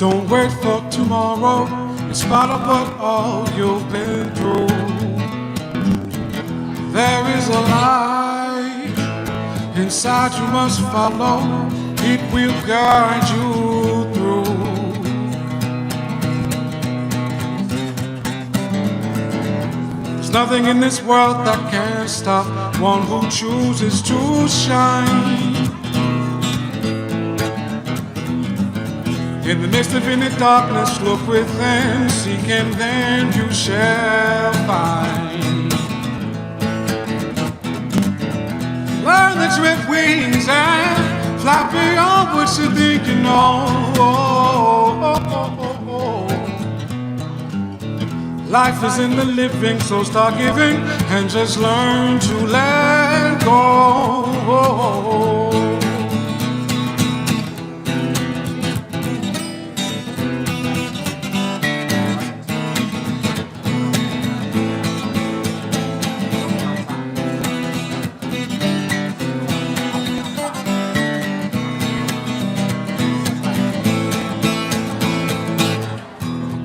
Don't wait for tomorrow, in spite of what all you've been through. There is a light inside you must follow. It will guide you through. There's nothing in this world that can stop one who chooses to shine. In the midst of any darkness, look within, seek and then you shall find. Learn that you have wings and fly beyond what you think you know. Life is in the living, so start giving and just learn to let go.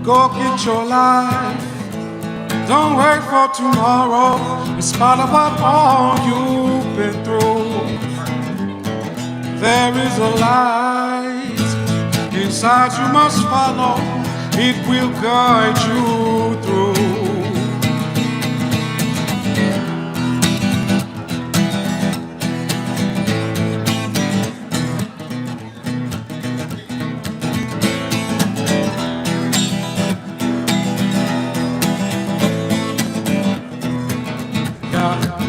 Go get your life. Don't wait for tomorrow, in spite of what all you've been through. There is a light inside you must follow. It will guide you through.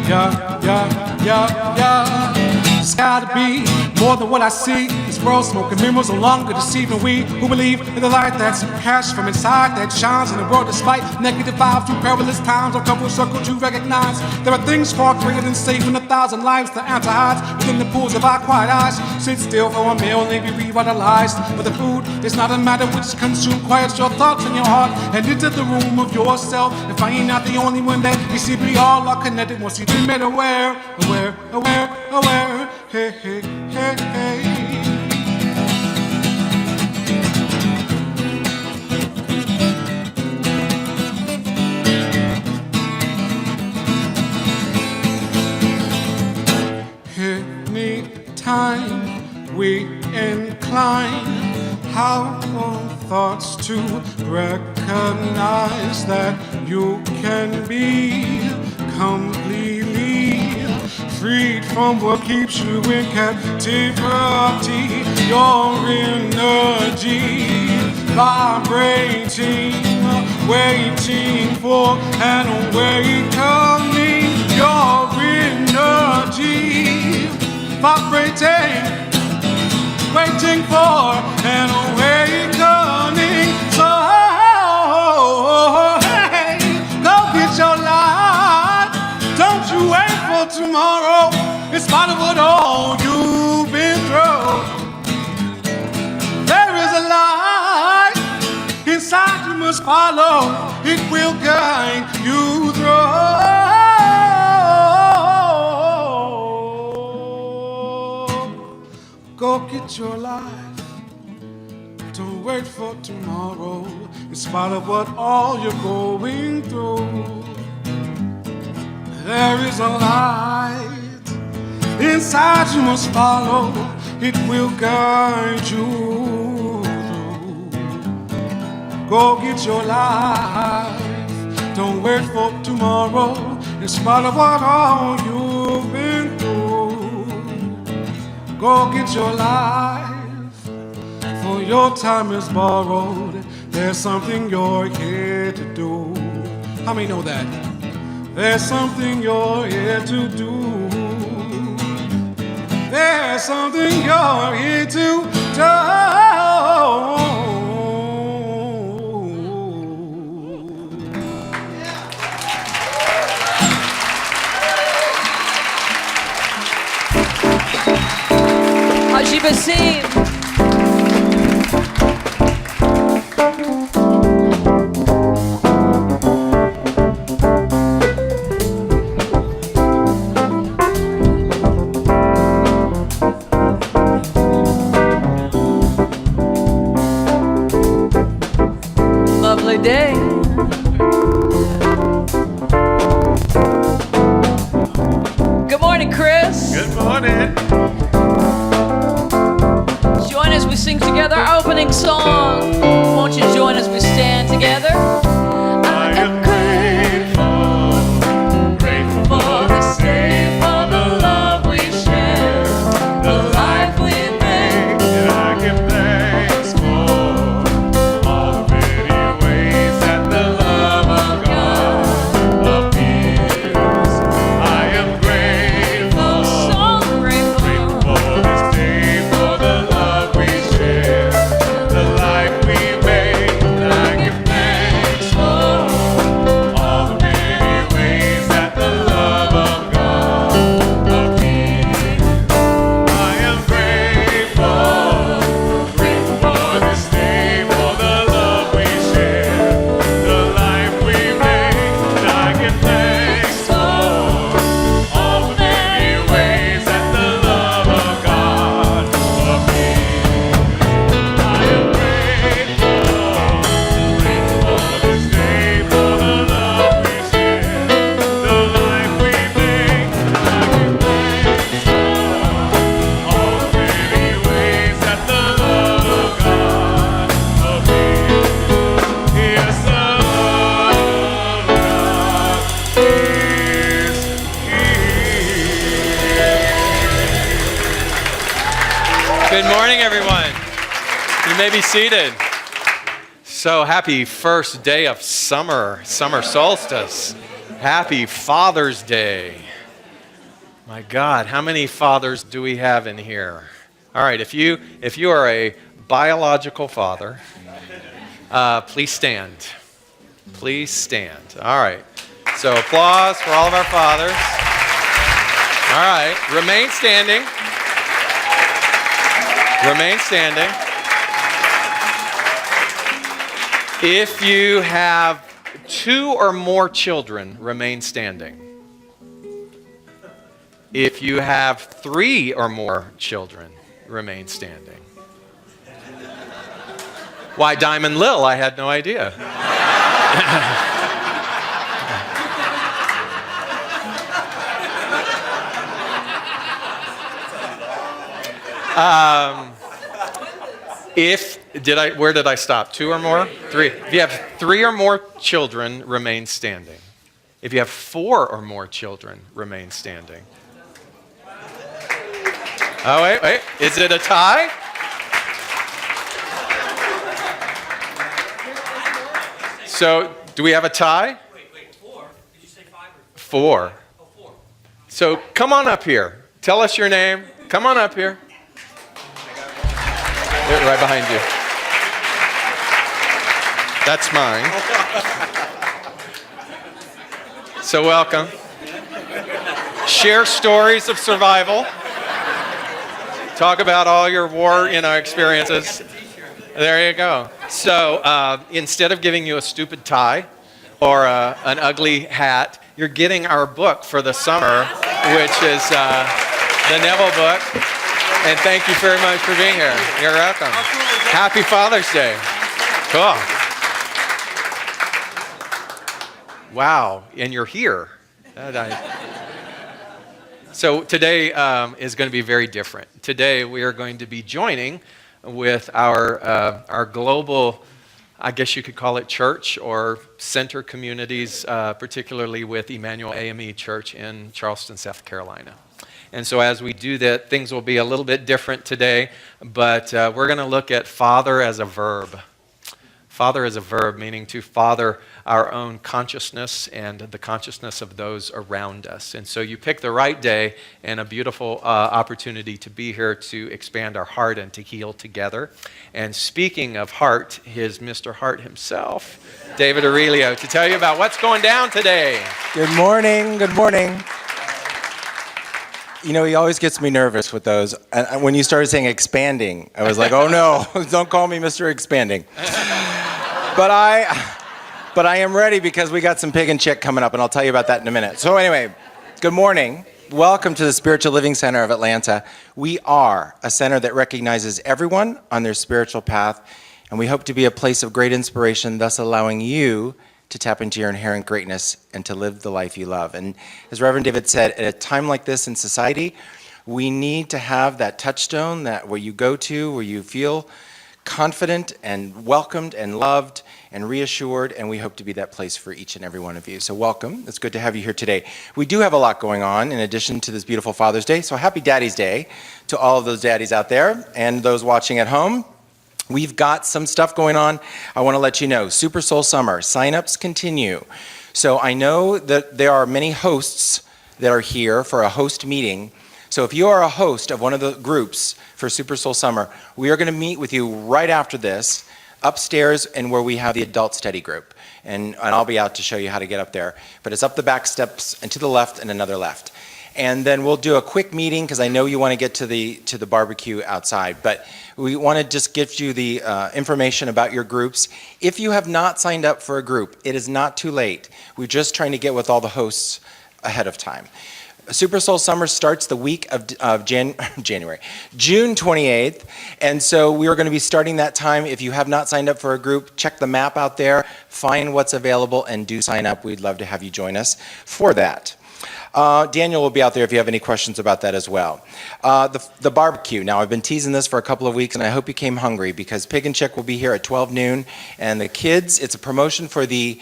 Yeah. It's gotta be more than what I see. This world smoking mirrors, no longer deceiving we who believe in the light that's cast from inside, that shines in the world despite negative vibes through perilous times. A couple circles to recognize there are things far greater than saving 1,000 lives. The answer hides within the pools of our quiet eyes. Sit still for a meal, maybe revitalized. But the food is not a matter which is consumed. Quiet your thoughts in your heart and into the room of yourself. If I ain't not the only one that you see, we all are connected. Once you've been made aware. Hey, hey, hey, hey. Anytime we incline our thoughts to recognize that you can be completely freed from what keeps you in captivity. Your energy vibrating, waiting for an awakening. Your energy vibrating, waiting for an awakening. So hey, go get your light. Don't you wait for tomorrow, in spite of what all you've been through. There is a light inside you must follow. It will guide you through. Go get your life. Don't wait for tomorrow, in spite of what all you're going through. There is a light inside you must follow. It will guide you through. Go get your life. Don't wait for tomorrow, in spite of what all you've been through. Go get your life, for your time is borrowed. There's something you're here to do. How many know that? There's something you're here to do. There's something you're here to do. Haji Basim. opening song. Won't you join as we stand together? I am grateful, grateful for this day, for the love we share, the life we make, And I give thanks for all the many ways that the love of God appears. I am grateful, so grateful. for this day, for the love we share, the life we make. And I give thanks for all the many ways that the love of God appears. I am grateful, grateful for this day, for the love we share, the life we make. And I give thanks for all the many ways that the love of God appears. I am grateful, grateful for this day, for the love we share, the life we make. And I give thanks for all the many ways that the love of God appears. Yes, the love of God is here. Good morning, everyone. You may be seated. So happy first day of summer solstice. Happy Father's Day. My God, how many fathers do we have in here? All right, if you are a biological father, please stand. Please stand. All right. So applause for all of our fathers. All right, remain standing. Remain standing. If you have 2 or more children, remain standing. If you have 3 or more children, remain standing. Why Diamond Lil? I had no idea. Where did I stop? 2 or more? 3. If you have 3 or more children, remain standing. If you have 4 or more children, remain standing. Oh, wait. Is it a tie? So, do we have a tie? Wait, 4? Did you say 5 or 4. Oh, 4. So, come on up here. Tell us your name. Come on up here. Right behind you. That's mine. So welcome. Share stories of survival. Talk about all your war, experiences. There you go. So instead of giving you a stupid tie or an ugly hat, you're getting our book for the summer, which is the Neville book. And thank you very much for being here. You're welcome. Happy Father's Day. Cool. Wow, and you're here. So today is going to be very different. Today we are going to be joining with our global, I guess you could call it church or center communities, particularly with Emmanuel AME Church in Charleston, South Carolina. And so as we do that, things will be a little bit different today, but we're going to look at father as a verb. Father as a verb, meaning to father our own consciousness and the consciousness of those around us. And so you pick the right day and a beautiful opportunity to be here to expand our heart and to heal together. And speaking of heart, here's Mr. Heart himself, David Aurelio, to tell you about what's going down today. Good morning. Good morning. You know, he always gets me nervous with those. And when you started saying expanding, I was like, oh no, don't call me Mr. Expanding. But I am ready because we got some pig and chick coming up, and I'll tell you about that in a minute. So anyway, good morning. Welcome to the Spiritual Living Center of Atlanta. We are a center that recognizes everyone on their spiritual path, and we hope to be a place of great inspiration, thus allowing you to tap into your inherent greatness and to live the life you love. And as Reverend David said, at a time like this in society, we need to have that touchstone, that where you go to, where you feel confident and welcomed and loved and reassured, and we hope to be that place for each and every one of you. So welcome. It's good to have you here today. We do have a lot going on in addition to this beautiful Father's Day, so happy Daddy's Day to all of those daddies out there and those watching at home. We've got some stuff going on. I want to let you know, Super Soul Summer, signups continue. So I know that there are many hosts that are here for a host meeting. So if you are a host of one of the groups for Super Soul Summer, we are going to meet with you right after this upstairs and where we have the adult study group. And I'll be out to show you how to get up there. But it's up the back steps and to the left and another left. And then we'll do a quick meeting because I know you want to get to the barbecue outside. But we want to just give you the information about your groups. If you have not signed up for a group, it is not too late. We're just trying to get with all the hosts ahead of time. Super Soul Summer starts the week of January, June 28th, and so we are going to be starting that time. If you have not signed up for a group, check the map out there, find what's available, and do sign up. We'd love to have you join us for that. Daniel will be out there if you have any questions about that as well. The barbecue. Now, I've been teasing this for a couple of weeks, and I hope you came hungry because Pig and Chick will be here at 12 noon, and the kids, it's a promotion for the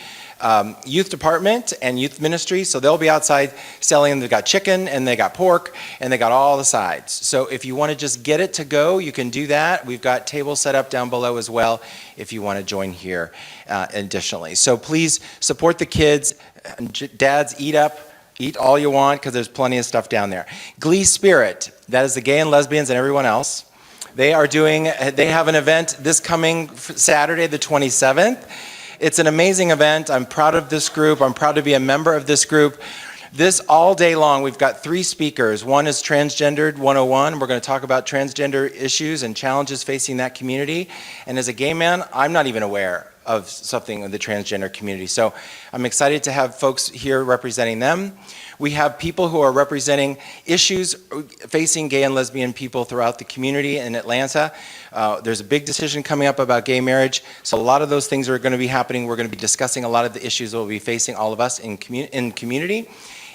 youth department and youth ministry, so they'll be outside selling. They've got chicken and they got pork and they got all the sides. So if you want to just get it to go, you can do that. We've got tables set up down below as well if you want to join here additionally. So please support the kids. Dads, eat all you want because there's plenty of stuff down there. Glee Spirit, that is the gay and lesbians and everyone else. They have an event this coming Saturday the 27th. It's an amazing event. I'm proud of this group. I'm proud to be a member of this group. This all day long, we've got 3 speakers. One is Transgendered 101. We're going to talk about transgender issues and challenges facing that community. And as a gay man, I'm not even aware of something in the transgender community. So I'm excited to have folks here representing them. We have people who are representing issues facing gay and lesbian people throughout the community in Atlanta. There's a big decision coming up about gay marriage. So a lot of those things are going to be happening. We're going to be discussing a lot of the issues that will be facing all of us in community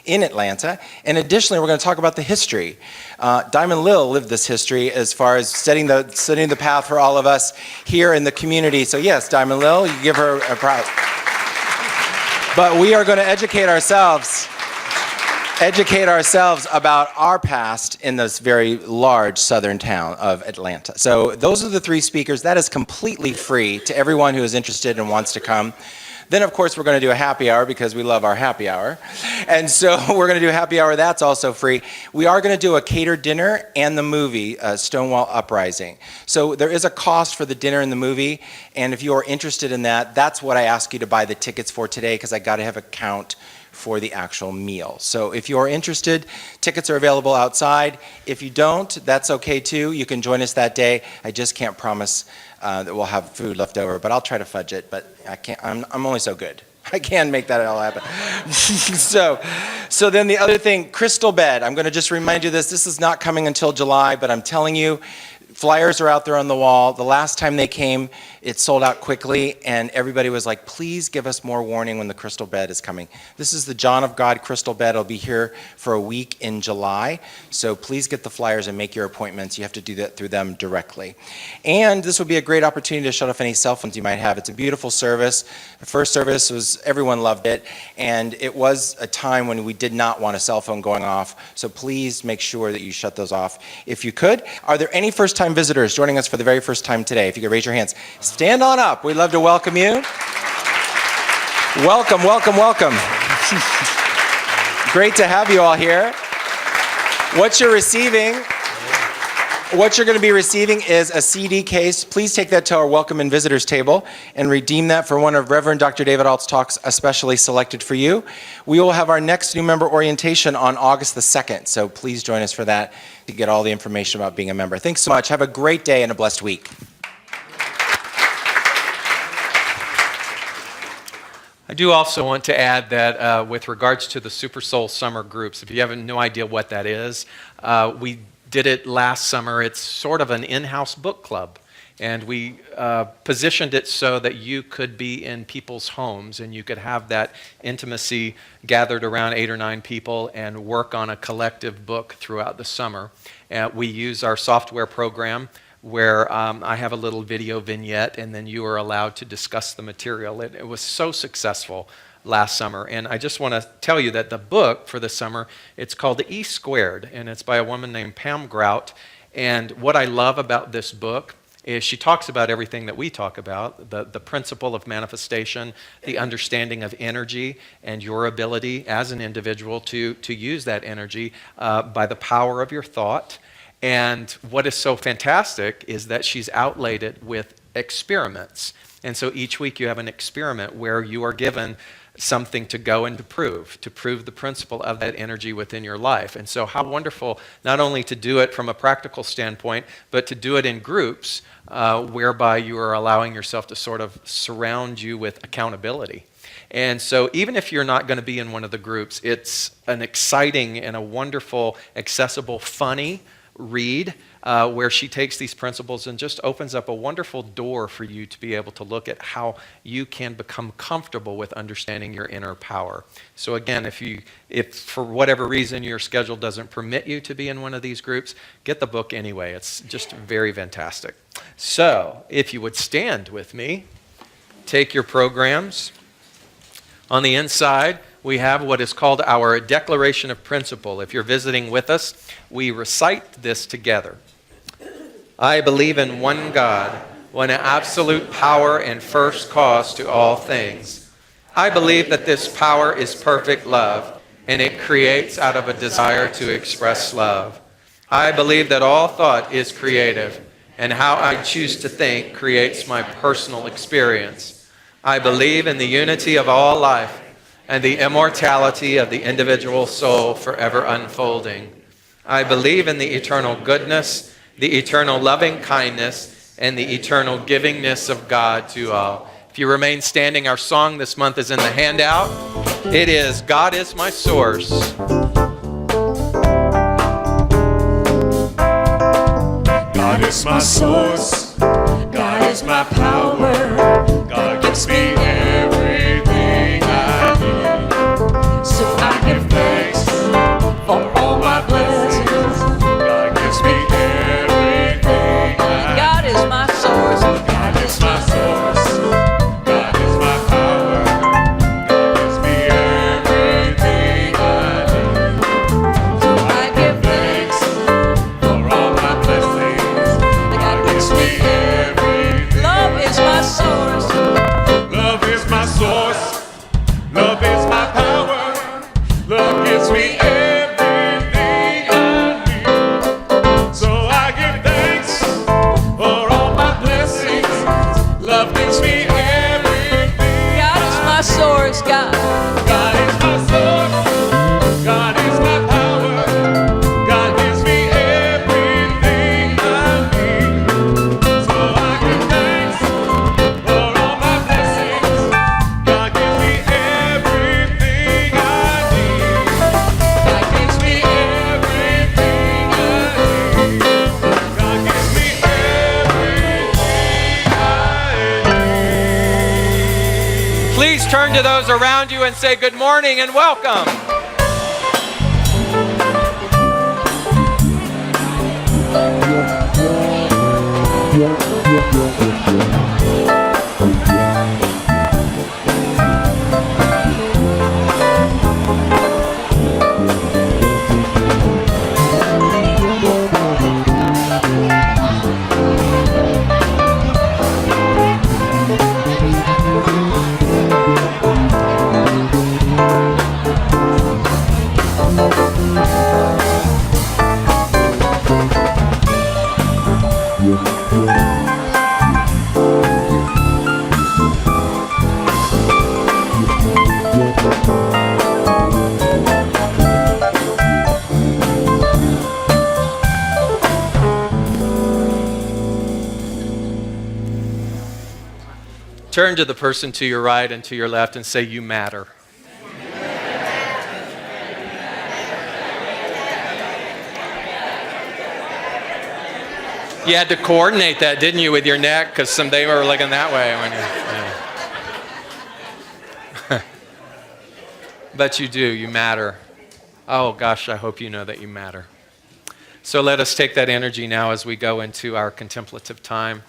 in Atlanta. And additionally, we're going to talk about the history. Diamond Lil lived this history as far as setting the path for all of us here in the community. So yes, Diamond Lil, you give her a proud. But we are going to educate ourselves about our past in this very large southern town of Atlanta. So those are the 3 speakers. That is completely free to everyone who is interested and wants to come. Then, of course, we're going to do a happy hour because we love our happy hour. And so we're going to do a happy hour. That's also free. We are going to do a catered dinner and the movie, Stonewall Uprising. So there is a cost for the dinner and the movie. And if you are interested in that, that's what I ask you to buy the tickets for today because I got to have a count for the actual meal. So if you are interested, tickets are available outside. If you don't, that's okay too. You can join us that day. I just can't promise that we'll have food left over, but I'll try to fudge it, but I can't, I'm only so good. I can't make that all happen. So then the other thing, Crystal Bed. I'm going to just remind you this is not coming until July, but I'm telling you, flyers are out there on the wall. The last time they came, it sold out quickly, and everybody was like, please give us more warning when the Crystal Bed is coming. This is the John of God Crystal Bed. It'll be here for a week in July, so please get the flyers and make your appointments. You have to do that through them directly. And this would be a great opportunity to shut off any cell phones you might have. It's a beautiful service. The first service everyone loved it, and it was a time when we did not want a cell phone going off, so please make sure that you shut those off if you could. Are there any first-time visitors joining us for the very first time today? If you could raise your hands. Stand on up. We'd love to welcome you. Welcome, welcome, welcome. Great to have you all here. What you're going to be receiving is a CD case. Please take that to our welcome and visitors table and redeem that for one of Reverend Dr. David Ault's talks especially selected for you. We will have our next new member orientation on August the 2nd, so please join us for that to get all the information about being a member. Thanks so much. Have a great day and a blessed week. I do also want to add that with regards to the Super Soul Summer groups, if you have no idea what that is, we did it last summer. It's sort of an in-house book club. And we positioned it so that you could be in people's homes and you could have that intimacy gathered around 8 or 9 people and work on a collective book throughout the summer. We use our software program where I have a little video vignette, and then you are allowed to discuss the material. It was so successful last summer, and I just want to tell you that the book for the summer, it's called The E Squared, and it's by a woman named Pam Grout. And what I love about this book is she talks about everything that we talk about, the principle of manifestation, the understanding of energy, and your ability as an individual to use that energy by the power of your thought. And what is so fantastic is that she's outlaid it with experiments. And so each week you have an experiment where you are given something to go and to prove the principle of that energy within your life. And so how wonderful not only to do it from a practical standpoint, but to do it in groups whereby you are allowing yourself to sort of surround you with accountability. And so even if you're not going to be in one of the groups, it's an exciting and a wonderful, accessible, funny read where she takes these principles and just opens up a wonderful door for you to be able to look at how you can become comfortable with understanding your inner power. So again, if for whatever reason your schedule doesn't permit you to be in one of these groups, get the book anyway. It's just very fantastic. So if you would stand with me, take your programs. On the inside, we have what is called our Declaration of Principle. If you're visiting with us, we recite this together. I believe in one God, one absolute power and first cause to all things. I believe that this power is perfect love, and it creates out of a desire to express love. I believe that all thought is creative, and how I choose to think creates my personal experience. I believe in the unity of all life, and the immortality of the individual soul forever unfolding. I believe in the eternal goodness, the eternal loving kindness, and the eternal givingness of God to all. If you remain standing, our song this month is in the handout. It is God is my source. God is my source. God is my power. God gives me everything I need. So I give thanks for all my blessings. God gives me everything I need. God is my source. God is my source. God is my power. God gives me everything I need. So I give thanks for all my blessings. God gives me everything. Love is my source. Love is my source. Love is my power. Love gives me everything I need. So I give thanks for all my blessings. Love gives me everything. God is my source, God. God is my source. God is my power. God gives me everything I need. So I give thanks for all my blessings. God gives me everything I need. God gives me everything I need. God gives me everything I need. Please turn to those around you and say good morning and welcome. Turn to the person to your right and to your left and say, you matter. You had to coordinate that, didn't you, with your neck? Because they were looking that way. When you, But you do, you matter. Oh gosh, I hope you know that you matter. So let us take that energy now as we go into our contemplative time.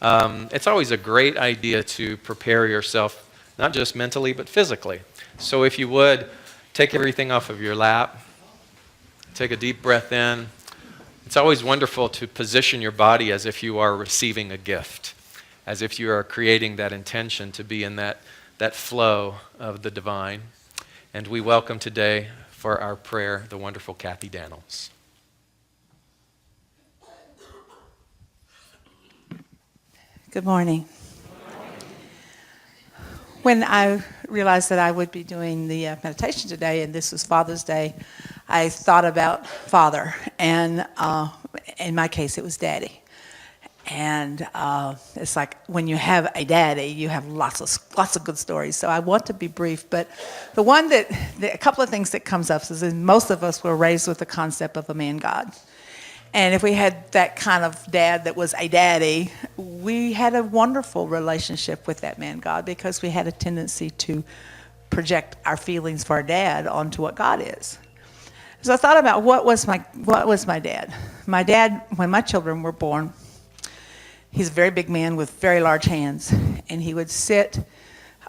It's always a great idea to prepare yourself, not just mentally, but physically. So if you would, take everything off of your lap, take a deep breath in. It's always wonderful to position your body as if you are receiving a gift, as if you are creating that intention to be in that flow of the divine. And we welcome today for our prayer the wonderful Kathy Daniels. Good morning. When I realized that I would be doing the meditation today, and this was Father's Day, I thought about Father, and in my case, it was Daddy. And it's like when you have a daddy, you have lots of good stories. So I want to be brief, but the one a couple of things that comes up is that most of us were raised with the concept of a man God. And if we had that kind of dad that was a daddy, we had a wonderful relationship with that man God because we had a tendency to project our feelings for our dad onto what God is. So I thought about what was my dad. My dad, when my children were born, he's a very big man with very large hands, and he would sit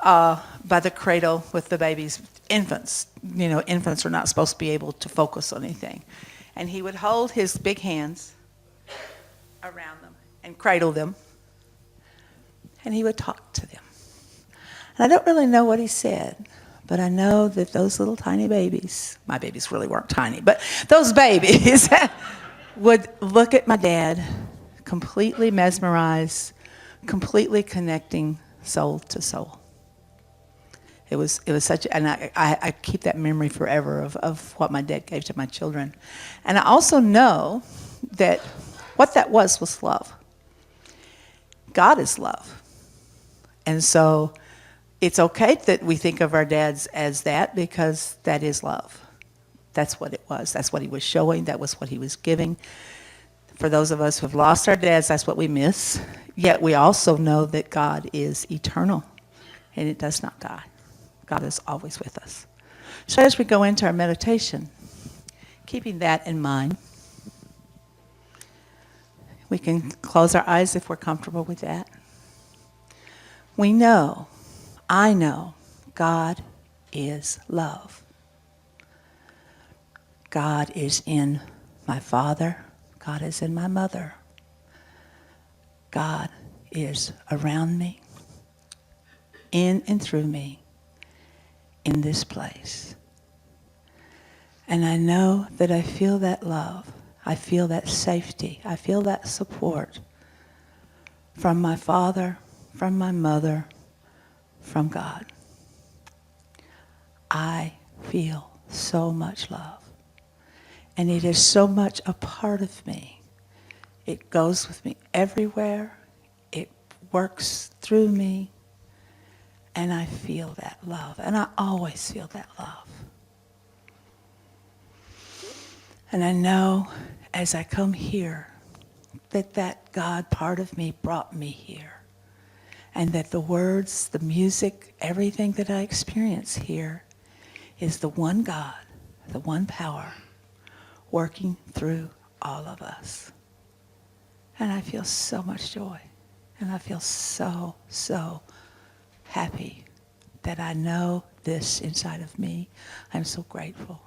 by the cradle with the babies, infants. You know, infants are not supposed to be able to focus on anything. And he would hold his big hands around them and cradle them, and he would talk to them. And I don't really know what he said, but I know that those little tiny babies, my babies really weren't tiny, but those babies would look at my dad, completely mesmerized, completely connecting soul to soul. It was such, and I keep that memory forever of what my dad gave to my children. And I also know that what that was love. God is love. And so it's okay that we think of our dads as that because that is love. That's what it was. That's what he was showing. That was what he was giving. For those of us who have lost our dads, that's what we miss. Yet we also know that God is eternal and it does not die. God is always with us. So as we go into our meditation, keeping that in mind, we can close our eyes if we're comfortable with that. I know, God is love. God is in my father. God is in my mother. God is around me, in and through me, in this place. And I know that I feel that love. I feel that safety. I feel that support from my father, from my mother, from God. I feel so much love. And it is so much a part of me. It goes with me everywhere. It works through me. And I feel that love. And I always feel that love. And I know as I come here that God part of me brought me here. And that the words, the music, everything that I experience here is the one God, the one power working through all of us. And I feel so much joy. And I feel so, so happy that I know this inside of me. I'm so grateful.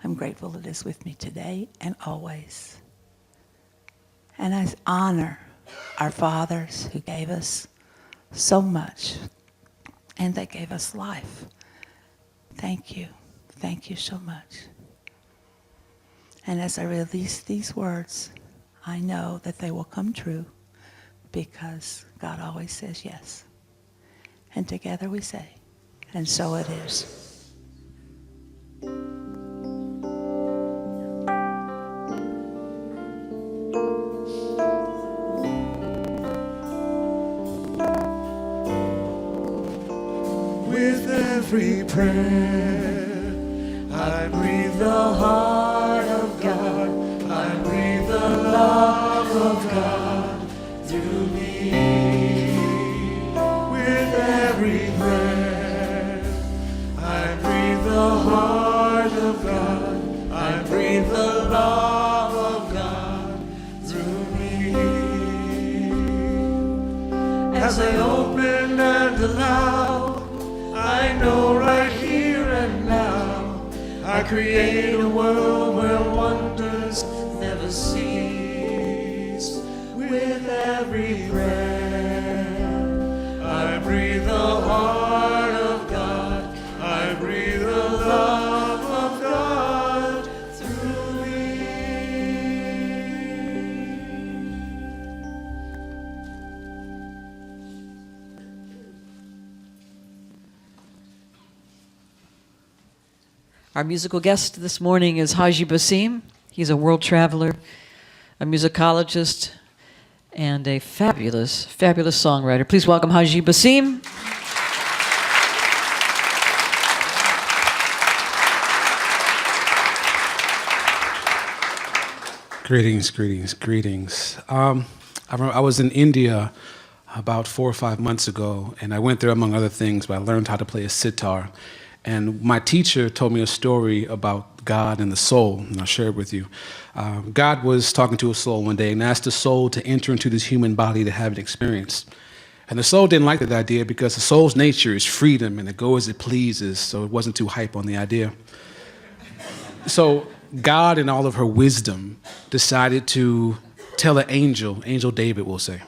I'm grateful that it's with me today and always. And I honor our fathers who gave us so much, and they gave us life. Thank you. Thank you so much. And as I release these words, I know that they will come true because God always says yes. And together we say, and so it is. With every prayer, I breathe the heart of God. I breathe the love of God through me. With every prayer, I breathe the heart of God. I breathe the love of God. as I open and allow. I know right here and now I create a world where wonders never cease. With every breath I breathe the heart of God. I breathe the love of God through me. Our musical guest this morning is Haji Basim. He's a world traveler, a musicologist, and a fabulous, fabulous songwriter. Please welcome Haji Basim. Greetings, greetings, greetings. I remember I was in India about 4 or 5 months ago, and I went there among other things, but I learned how to play a sitar. And my teacher told me a story about God and the soul, and I'll share it with you. God was talking to a soul one day and asked the soul to enter into this human body to have an experience. And the soul didn't like that idea because the soul's nature is freedom and it goes as it pleases, so it wasn't too hype on the idea. So God, in all of her wisdom, decided to tell an angel, Angel David we'll say,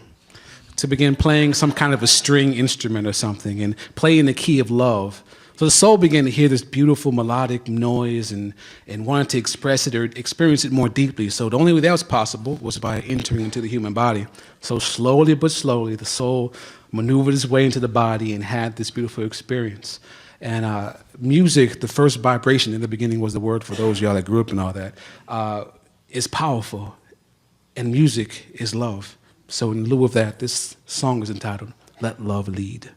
to begin playing some kind of a string instrument or something and play in the key of love. So the soul began to hear this beautiful melodic noise and wanted to express it or experience it more deeply. So the only way that was possible was by entering into the human body. So slowly but slowly, the soul maneuvered its way into the body and had this beautiful experience. And music, the first vibration in the beginning was the word for those of y'all that grew up and all that, is powerful. And music is love. So in lieu of that, this song is entitled, Let Love Lead.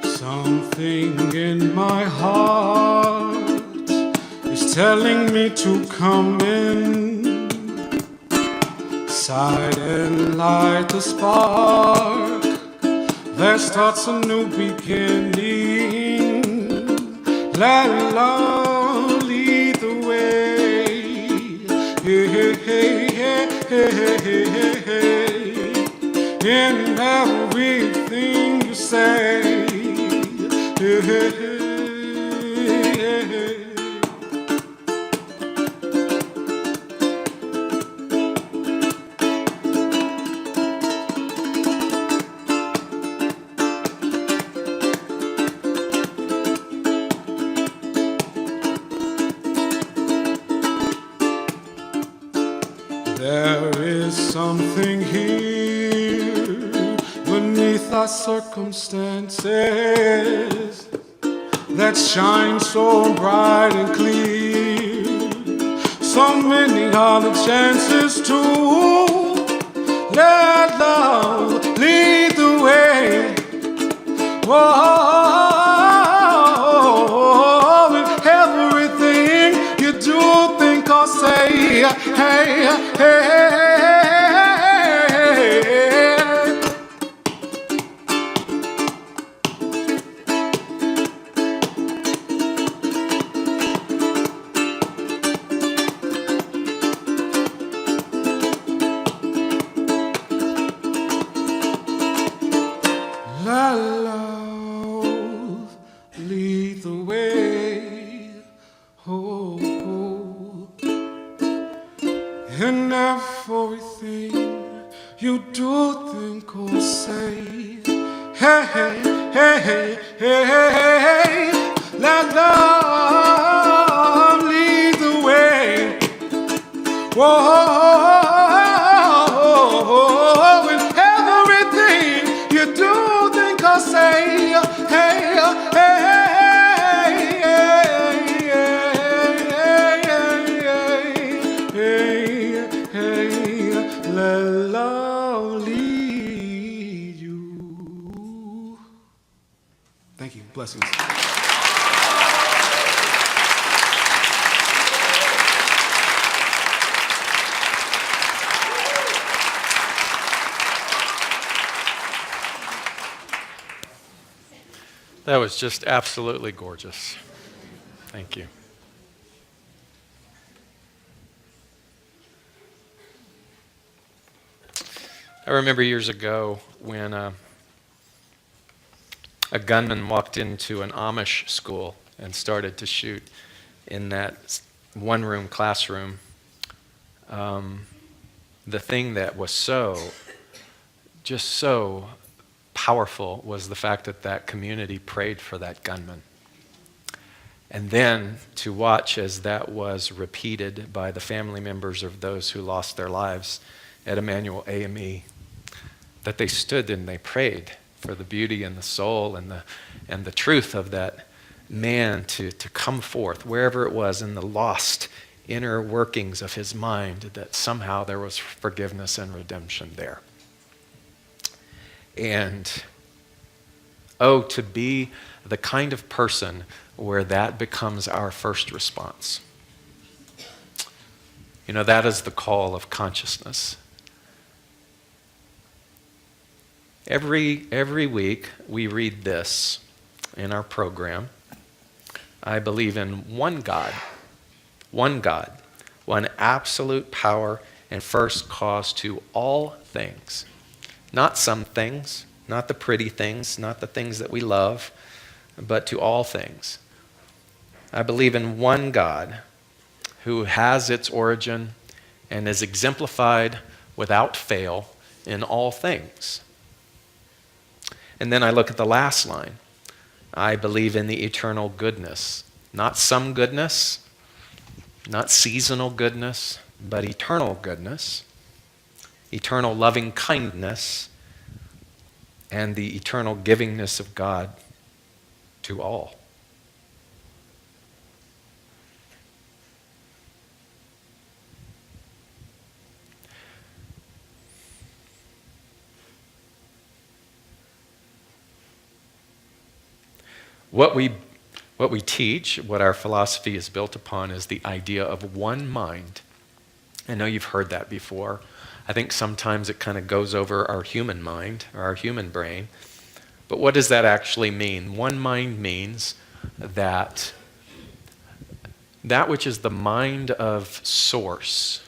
Something in my heart is telling me to come inside and light the spark that starts a new beginning. Let love lead the way. Hey, hey, hey, hey, hey, hey, hey. In everything you say. Hey, hey, hey, hey. There is something here beneath our circumstances that shines so bright and clear. So many are the chances to let love lead the way. Whoa, in everything you do, think or say, hey, hey, hey, hey. Let love lead the way. Oh, oh. In everything you do, think or say. Hey, hey, hey, hey, hey, hey. Let love lead the way. Whoa. In everything you do, think or say. Hey, hey, hey, hey, hey, hey, hey. love lead you. Thank you. Blessings. That was just absolutely gorgeous. Thank you. I remember years ago when a gunman walked into an Amish school and started to shoot in that one-room classroom. The thing that was just so powerful was the fact that that community prayed for that gunman. And then to watch as that was repeated by the family members of those who lost their lives at Emmanuel AME, that they stood and they prayed for the beauty and the soul and the truth of that man to come forth, wherever it was in the lost inner workings of his mind, that somehow there was forgiveness and redemption there. And to be the kind of person where that becomes our first response. You know, that is the call of consciousness. Every week we read this in our program. I believe in one God, one absolute power and first cause to all things. Not some things, not the pretty things, not the things that we love, but to all things. I believe in one God who has its origin and is exemplified without fail in all things. And then I look at the last line. I believe in the eternal goodness. Not some goodness, not seasonal goodness, but eternal goodness, eternal loving kindness, and the eternal givingness of God to all. What we teach, what our philosophy is built upon, is the idea of one mind. I know you've heard that before. I think sometimes it kind of goes over our human mind or our human brain. But what does that actually mean? One mind means that which is the mind of source,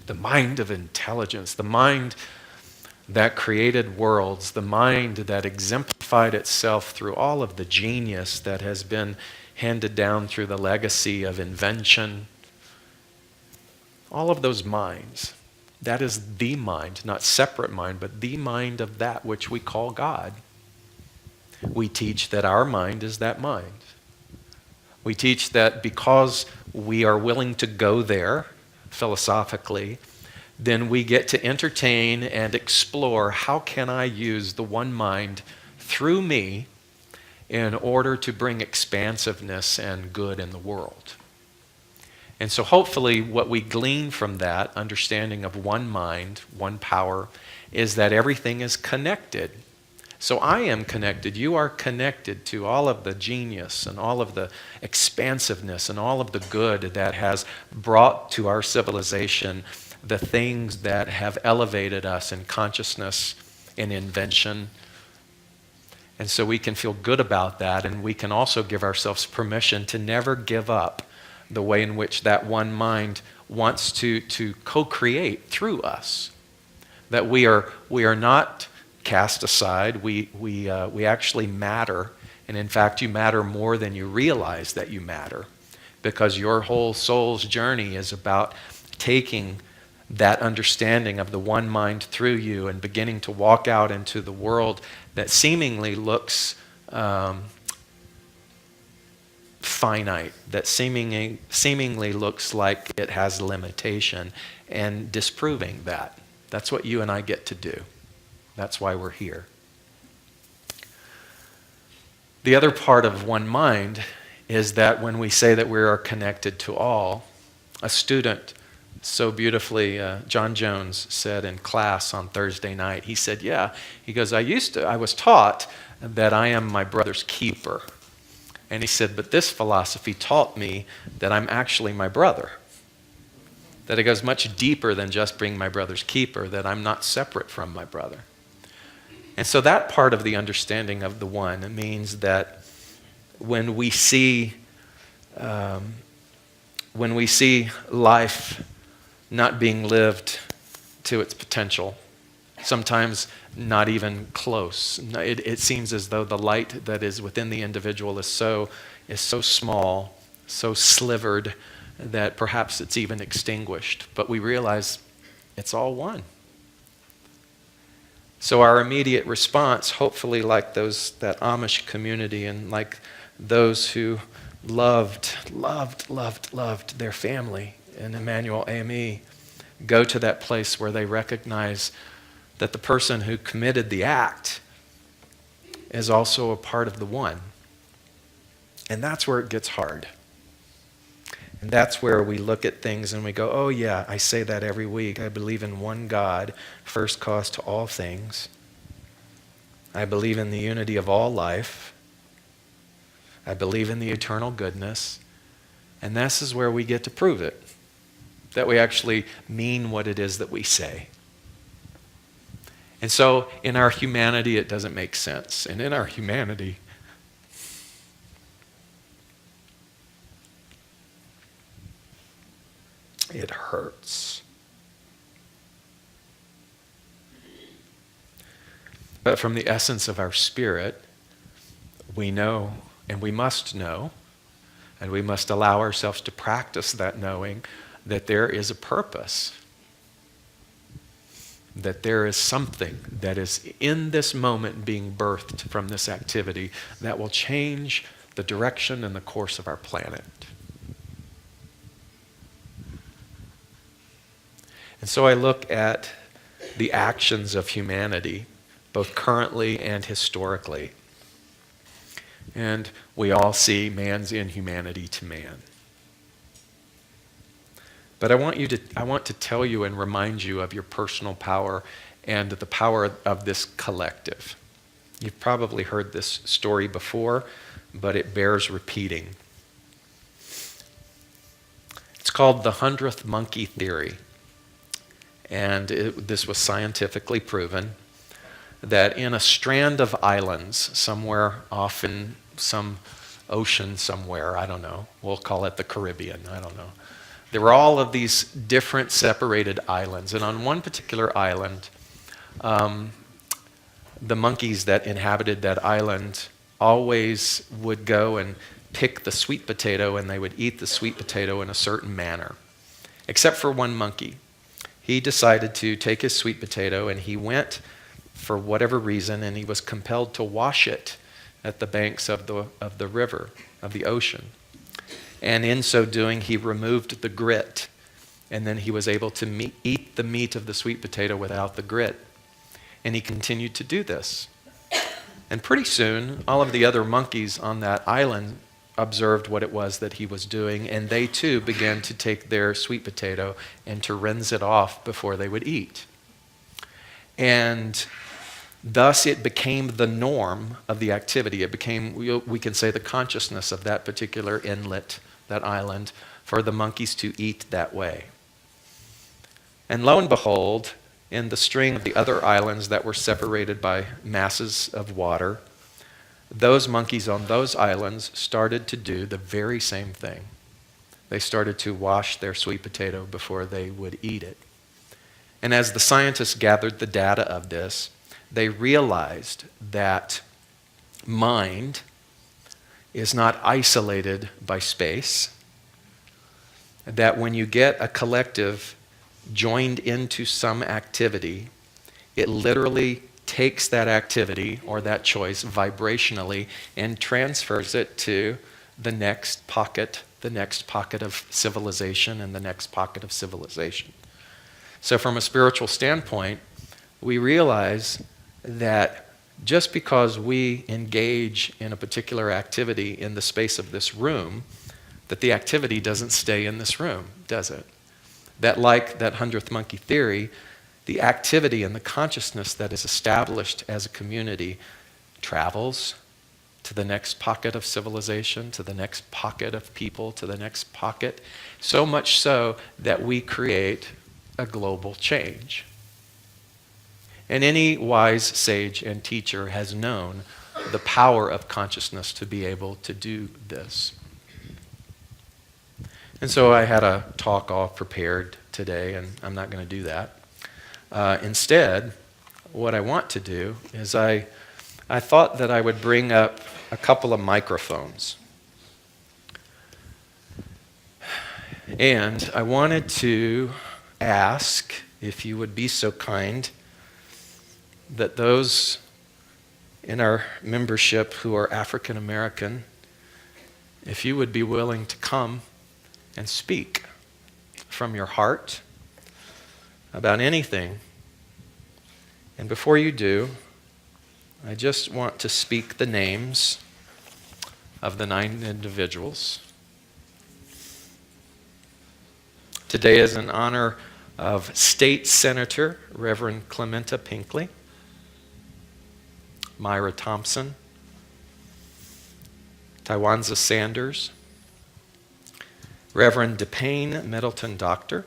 the mind of intelligence, the mind that created worlds, the mind that exemplified itself through all of the genius that has been handed down through the legacy of invention. All of those minds, that is the mind, not separate mind, but the mind of that which we call God. We teach that our mind is that mind. We teach that because we are willing to go there philosophically, then we get to entertain and explore how can I use the one mind through me in order to bring expansiveness and good in the world. And so hopefully what we glean from that understanding of one mind, one power, is that everything is connected. So I am connected, you are connected to all of the genius and all of the expansiveness and all of the good that has brought to our civilization the things that have elevated us in consciousness, in invention. And so we can feel good about that, and we can also give ourselves permission to never give up the way in which that one mind wants to co-create through us. That we are not cast aside, we actually matter, and in fact you matter more than you realize that you matter, because your whole soul's journey is about taking that understanding of the one mind through you and beginning to walk out into the world that seemingly looks finite, that seemingly looks like it has limitation, and disproving that. That's what you and I get to do. That's why we're here. The other part of one mind is that when we say that we are connected to all, a student So beautifully, John Jones said in class on Thursday night, he said, yeah, he goes, I was taught that I am my brother's keeper. And he said, but this philosophy taught me that I'm actually my brother. That it goes much deeper than just being my brother's keeper, that I'm not separate from my brother. And so that part of the understanding of the one means that when we see life not being lived to its potential, sometimes not even close, it seems as though the light that is within the individual is so small, so slivered, that perhaps it's even extinguished. But we realize it's all one. So our immediate response, hopefully like that Amish community and like those who loved their family in Emmanuel AME, go to that place where they recognize that the person who committed the act is also a part of the one. And that's where it gets hard. And that's where we look at things and we go, oh yeah, I say that every week. I believe in one God, first cause to all things. I believe in the unity of all life. I believe in the eternal goodness. And this is where we get to prove it, that we actually mean what it is that we say. And so in our humanity, it doesn't make sense. And in our humanity, it hurts. But from the essence of our spirit, we know, and we must know, and we must allow ourselves to practice that knowing, that there is a purpose, that there is something that is in this moment being birthed from this activity that will change the direction and the course of our planet. And so I look at the actions of humanity, both currently and historically. And we all see man's inhumanity to man. But I want to tell you and remind you of your personal power and the power of this collective. You've probably heard this story before, but it bears repeating. It's called the 100th monkey theory. And this was scientifically proven that in a strand of islands somewhere off in some ocean somewhere, I don't know, we'll call it the Caribbean, I don't know. There were all of these different separated islands. And on one particular island, the monkeys that inhabited that island always would go and pick the sweet potato, and they would eat the sweet potato in a certain manner. Except for one monkey. He decided to take his sweet potato, and he went for whatever reason, and he was compelled to wash it at the banks of the river, of the ocean. And in so doing, he removed the grit, and then he was able to eat the meat of the sweet potato without the grit. And he continued to do this. And pretty soon, all of the other monkeys on that island observed what it was that he was doing, and they too began to take their sweet potato and to rinse it off before they would eat. And thus it became the norm of the activity. It became, we can say, the consciousness of that particular inlet, that island, for the monkeys to eat that way. And lo and behold, in the string of the other islands that were separated by masses of water, those monkeys on those islands started to do the very same thing. They started to wash their sweet potato before they would eat it. And as the scientists gathered the data of this, they realized that mind is not isolated by space, that when you get a collective joined into some activity, it literally takes that activity or that choice vibrationally and transfers it to the next pocket of civilization and the next pocket of civilization. So from a spiritual standpoint, we realize that just because we engage in a particular activity in the space of this room, that the activity doesn't stay in this room, does it? that, like that 100th monkey theory, the activity and the consciousness that is established as a community travels to the next pocket of civilization, to the next pocket of people, to the next pocket, so much so that we create a global change. And any wise sage and teacher has known the power of consciousness to be able to do this. And so I had a talk all prepared today, and I'm not going to do that. Instead, what I want to do is I thought that I would bring up a couple of microphones. And I wanted to ask if you would be so kind that those in our membership who are African American, if you would be willing to come and speak from your heart about anything. And before you do, I just want to speak the names of the 9 individuals. Today is in honor of State Senator Reverend Clementa Pinkley, Myra Thompson, Tywanza Sanders, Reverend DePayne Middleton Doctor,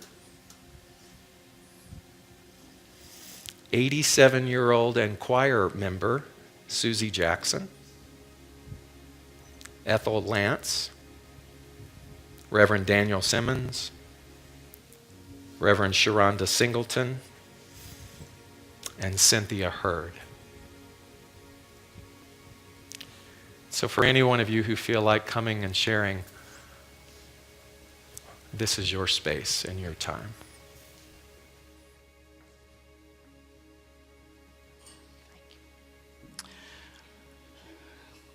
87-year-old and choir member Susie Jackson, Ethel Lance, Reverend Daniel Simmons, Reverend Sharonda Singleton, and Cynthia Hurd. So for any one of you who feel like coming and sharing, this is your space and your time.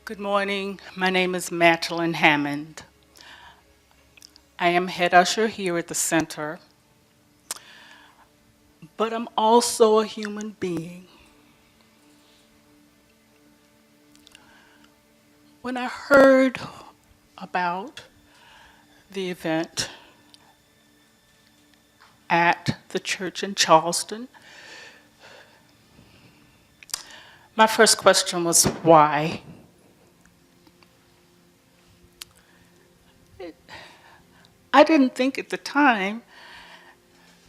Good morning. My name is Madeline Hammond. I am head usher here at the center, but I'm also a human being. When I heard about the event at the church in Charleston, my first question was, why? I didn't think at the time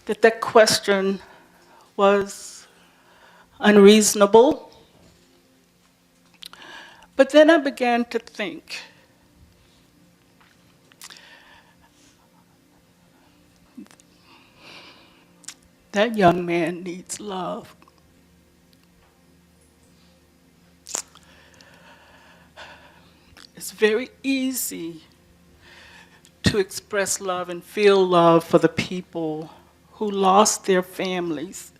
that that question was unreasonable. But then I began to think, that young man needs love. It's very easy to express love and feel love for the people who lost their families.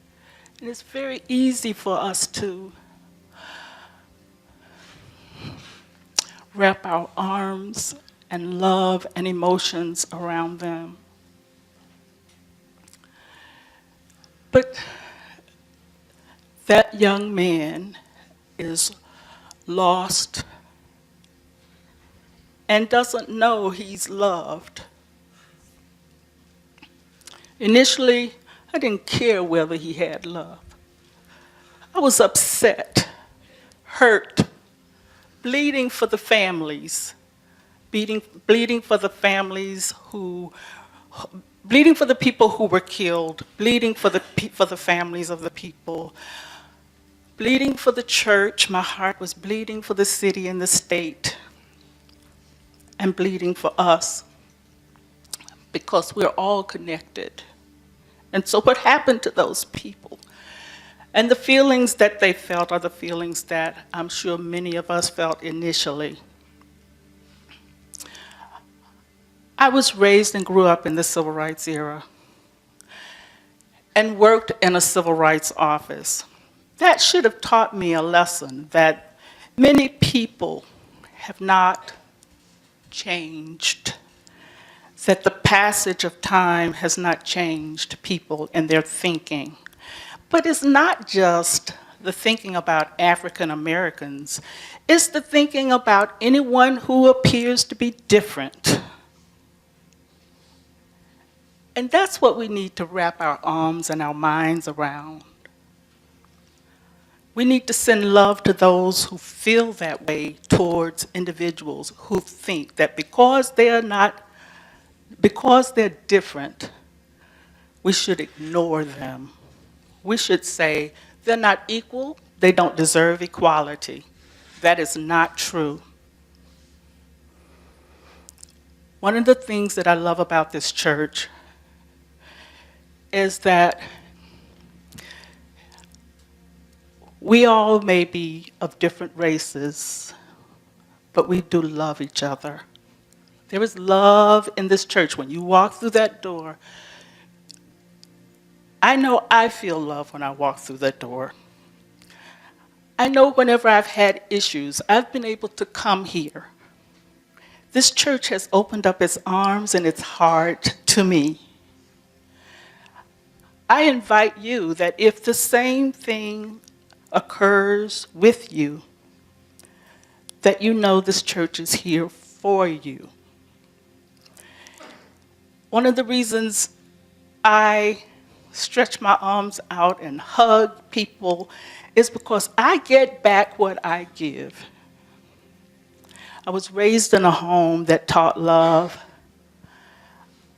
And it's very easy for us to wrap our arms and love and emotions around them. But that young man is lost and doesn't know he's loved. Initially, I didn't care whether he had love. I was upset, hurt, bleeding for the families, bleeding for the families who, bleeding for the people who were killed, bleeding for the families of the people, bleeding for the church. My heart was bleeding for the city and the state, and bleeding for us, because we're all connected. And so what happened to those people? And the feelings that they felt are the feelings that I'm sure many of us felt initially. I was raised and grew up in the civil rights era and worked in a civil rights office. That should have taught me a lesson that many people have not changed, that the passage of time has not changed people and their thinking. But it's not just the thinking about African Americans, it's the thinking about anyone who appears to be different. And that's what we need to wrap our arms and our minds around. We need to send love to those who feel that way towards individuals who think that because they're different, we should ignore them. We should say they're not equal, they don't deserve equality. That is not true. One of the things that I love about this church is that we all may be of different races, but we do love each other. There is love in this church. When you walk through that door, I know I feel love when I walk through that door. I know whenever I've had issues, I've been able to come here. This church has opened up its arms and its heart to me. I invite you that if the same thing occurs with you, that you know this church is here for you. One of the reasons I stretch my arms out and hug people is because I get back what I give. I was raised in a home that taught love.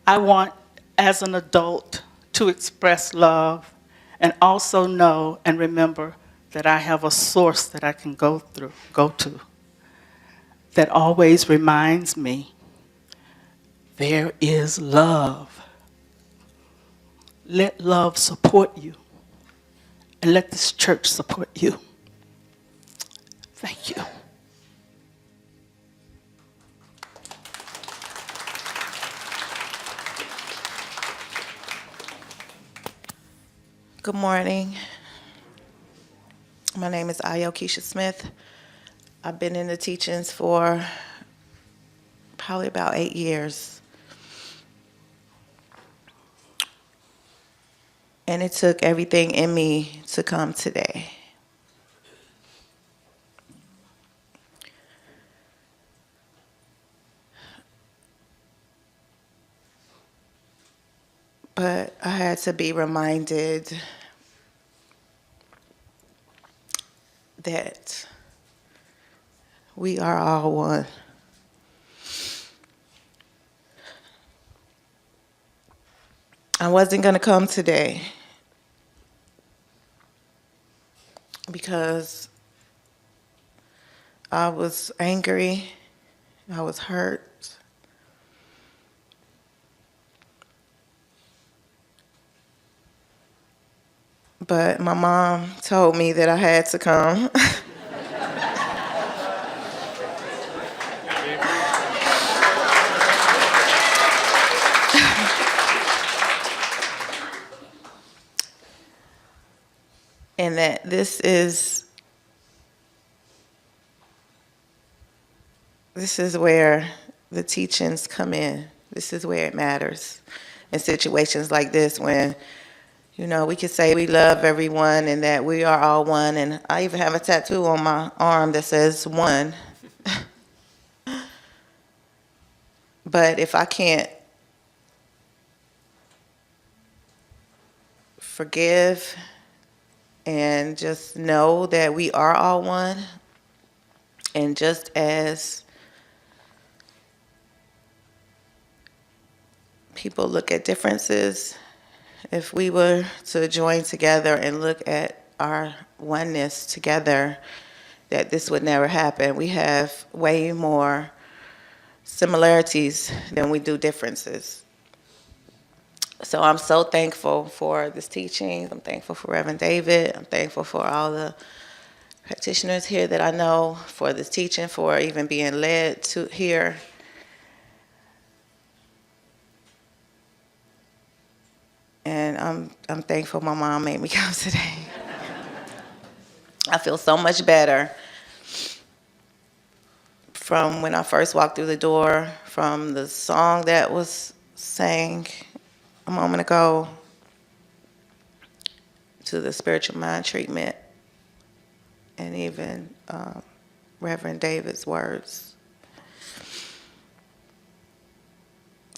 I want, as an adult, to express love and also know and remember that I have a source that I can go to, that always reminds me there is love. Let love support you, and let this church support you. Thank you. Good morning. My name is Keisha Smith. I've been in the teachings for probably about 8 years. And it took everything in me to come today. But I had to be reminded that we are all one. I wasn't going to come today because I was angry, I was hurt. But my mom told me that I had to come. And that this is where the teachings come in. This is where it matters. In situations like this when, you know, we can say we love everyone and that we are all one. And I even have a tattoo on my arm that says one. But if I can't forgive and just know that we are all one, and just as people look at differences, if we were to join together and look at our oneness together, that this would never happen. We have way more similarities than we do differences. So I'm so thankful for this teaching. I'm thankful for Reverend David. I'm thankful for all the practitioners here that I know, for this teaching, for even being led to here. And I'm thankful my mom made me come today. I feel so much better from when I first walked through the door, from the song that was sang a moment ago, to the spiritual mind treatment, and even Reverend David's words.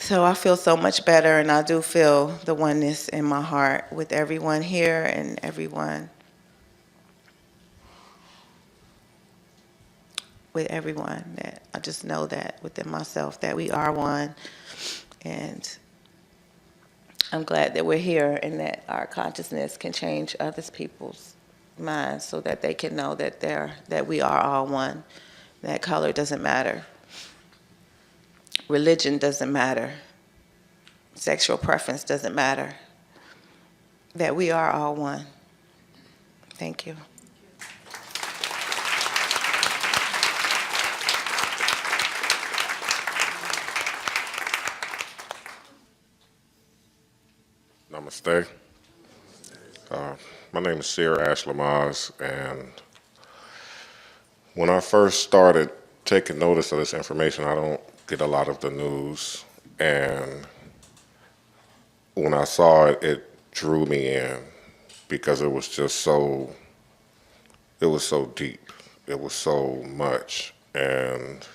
So I feel so much better, and I do feel the oneness in my heart with everyone here and everyone, that I just know that within myself that we are one. And I'm glad that we're here and that our consciousness can change other people's minds so that they can know that we are all one. That color doesn't matter. Religion doesn't matter. Sexual preference doesn't matter. That we are all one. Thank you. Namaste. My name is Seer Ash Lamaz, and when I first started taking notice of this information, I don't get a lot of the news, and when I saw it, it drew me in because it was just so deep. It was so much, and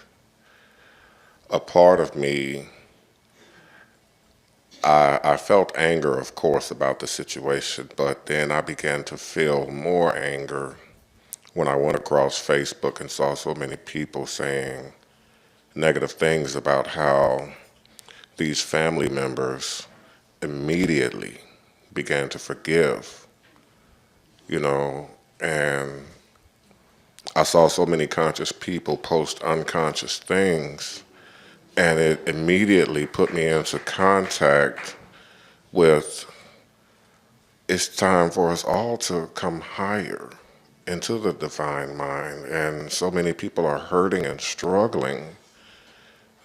a part of me, I felt anger, of course, about the situation, but then I began to feel more anger when I went across Facebook and saw so many people saying negative things about how these family members immediately began to forgive, and I saw so many conscious people post unconscious things. And it immediately put me into contact with, it's time for us all to come higher into the divine mind. And so many people are hurting and struggling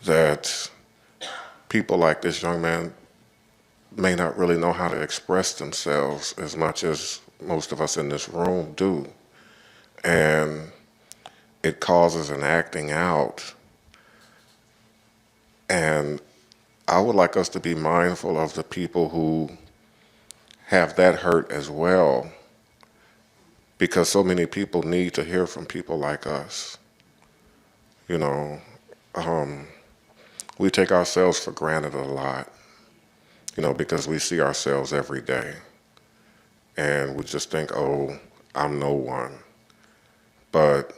that people like this young man may not really know how to express themselves as much as most of us in this room do. And it causes an acting out. And I would like us to be mindful of the people who have that hurt as well, because so many people need to hear from people like us. We take ourselves for granted a lot, because we see ourselves every day. And we just think, oh, I'm no one. But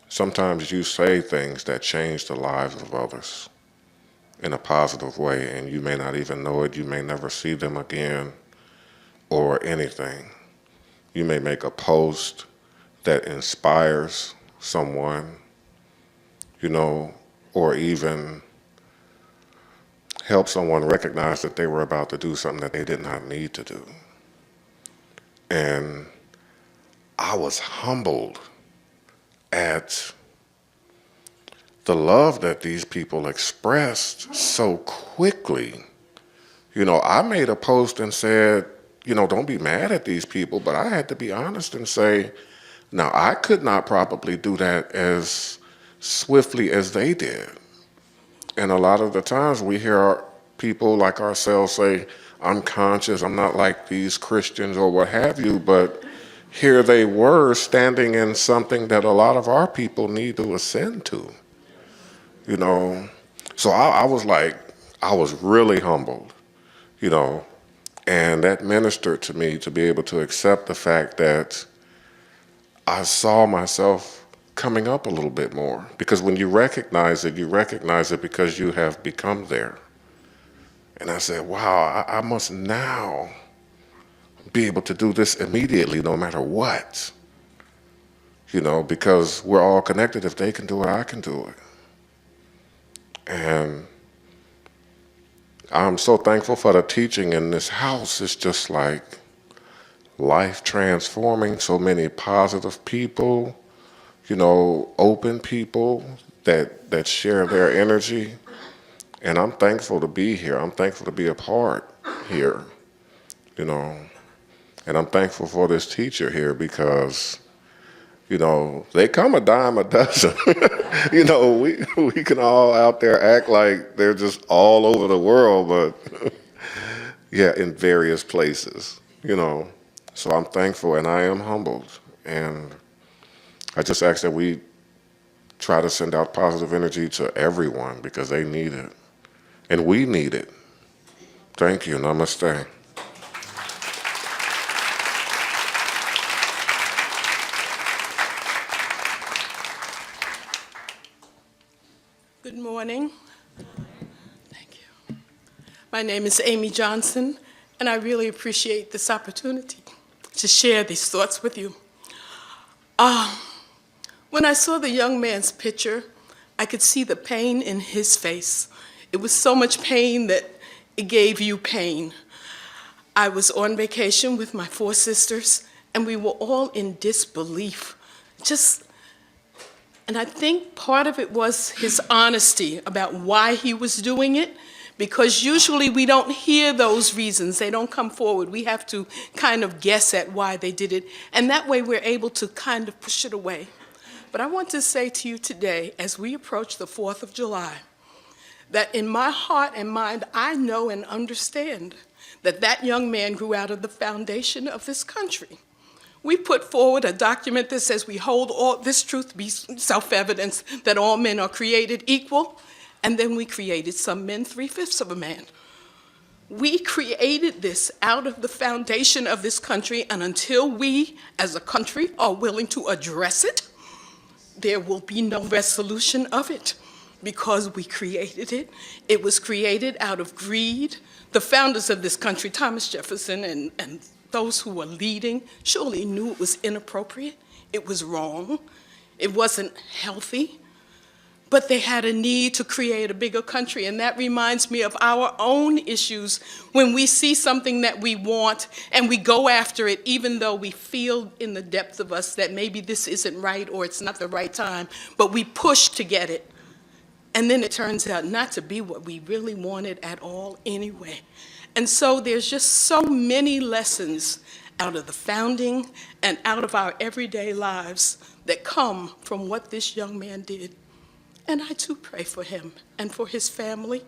sometimes you say things that change the lives of others in a positive way, and you may not even know it. You may never see them again or anything. You may make a post that inspires someone, or even help someone recognize that they were about to do something that they did not need to do. And I was humbled at the love that these people expressed so quickly. I made a post and said, don't be mad at these people, but I had to be honest and say, now I could not probably do that as swiftly as they did. And a lot of the times we hear people like ourselves say, I'm conscious, I'm not like these Christians or what have you, but here they were standing in something that a lot of our people need to ascend to, So I was really humbled, and that ministered to me to be able to accept the fact that I saw myself coming up a little bit more. Because when you recognize it because you have become there. And I said, wow, I must now be able to do this immediately, no matter what. Because we're all connected. If they can do it, I can do it. And I'm so thankful for the teaching in this house. It's just like life transforming, so many positive people, open people that share their energy. And I'm thankful to be here. I'm thankful to be a part here, And I'm thankful for this teacher here because, they come a dime a dozen. We can all out there act like they're just all over the world, but yeah, in various places, So I'm thankful and I am humbled. And I just ask that we try to send out positive energy to everyone because they need it. And we need it. Thank you. Namaste. Good morning. Thank you. My name is Amy Johnson, and I really appreciate this opportunity to share these thoughts with you. When I saw the young man's picture, I could see the pain in his face. It was so much pain that it gave you pain. I was on vacation with my 4 sisters, and we were all in disbelief. And I think part of it was his honesty about why he was doing it, because usually we don't hear those reasons. They don't come forward. We have to kind of guess at why they did it, and that way we're able to kind of push it away. But I want to say to you today, as we approach the 4th of July, that in my heart and mind, I know and understand that that young man grew out of the foundation of this country. We put forward a document that says we hold all this truth to be self-evidence, that all men are created equal, and then we created some men 3/5 of a man. We created this out of the foundation of this country, and until we, as a country, are willing to address it, there will be no resolution of it, because we created it. It was created out of greed. The founders of this country, Thomas Jefferson and those who were leading, surely knew it was inappropriate. It was wrong. It wasn't healthy. But they had a need to create a bigger country, and that reminds me of our own issues when we see something that we want and we go after it, even though we feel in the depth of us that maybe this isn't right or it's not the right time, but we push to get it. And then it turns out not to be what we really wanted at all anyway. And so there's just so many lessons out of the founding and out of our everyday lives that come from what this young man did. And I too pray for him and for his family,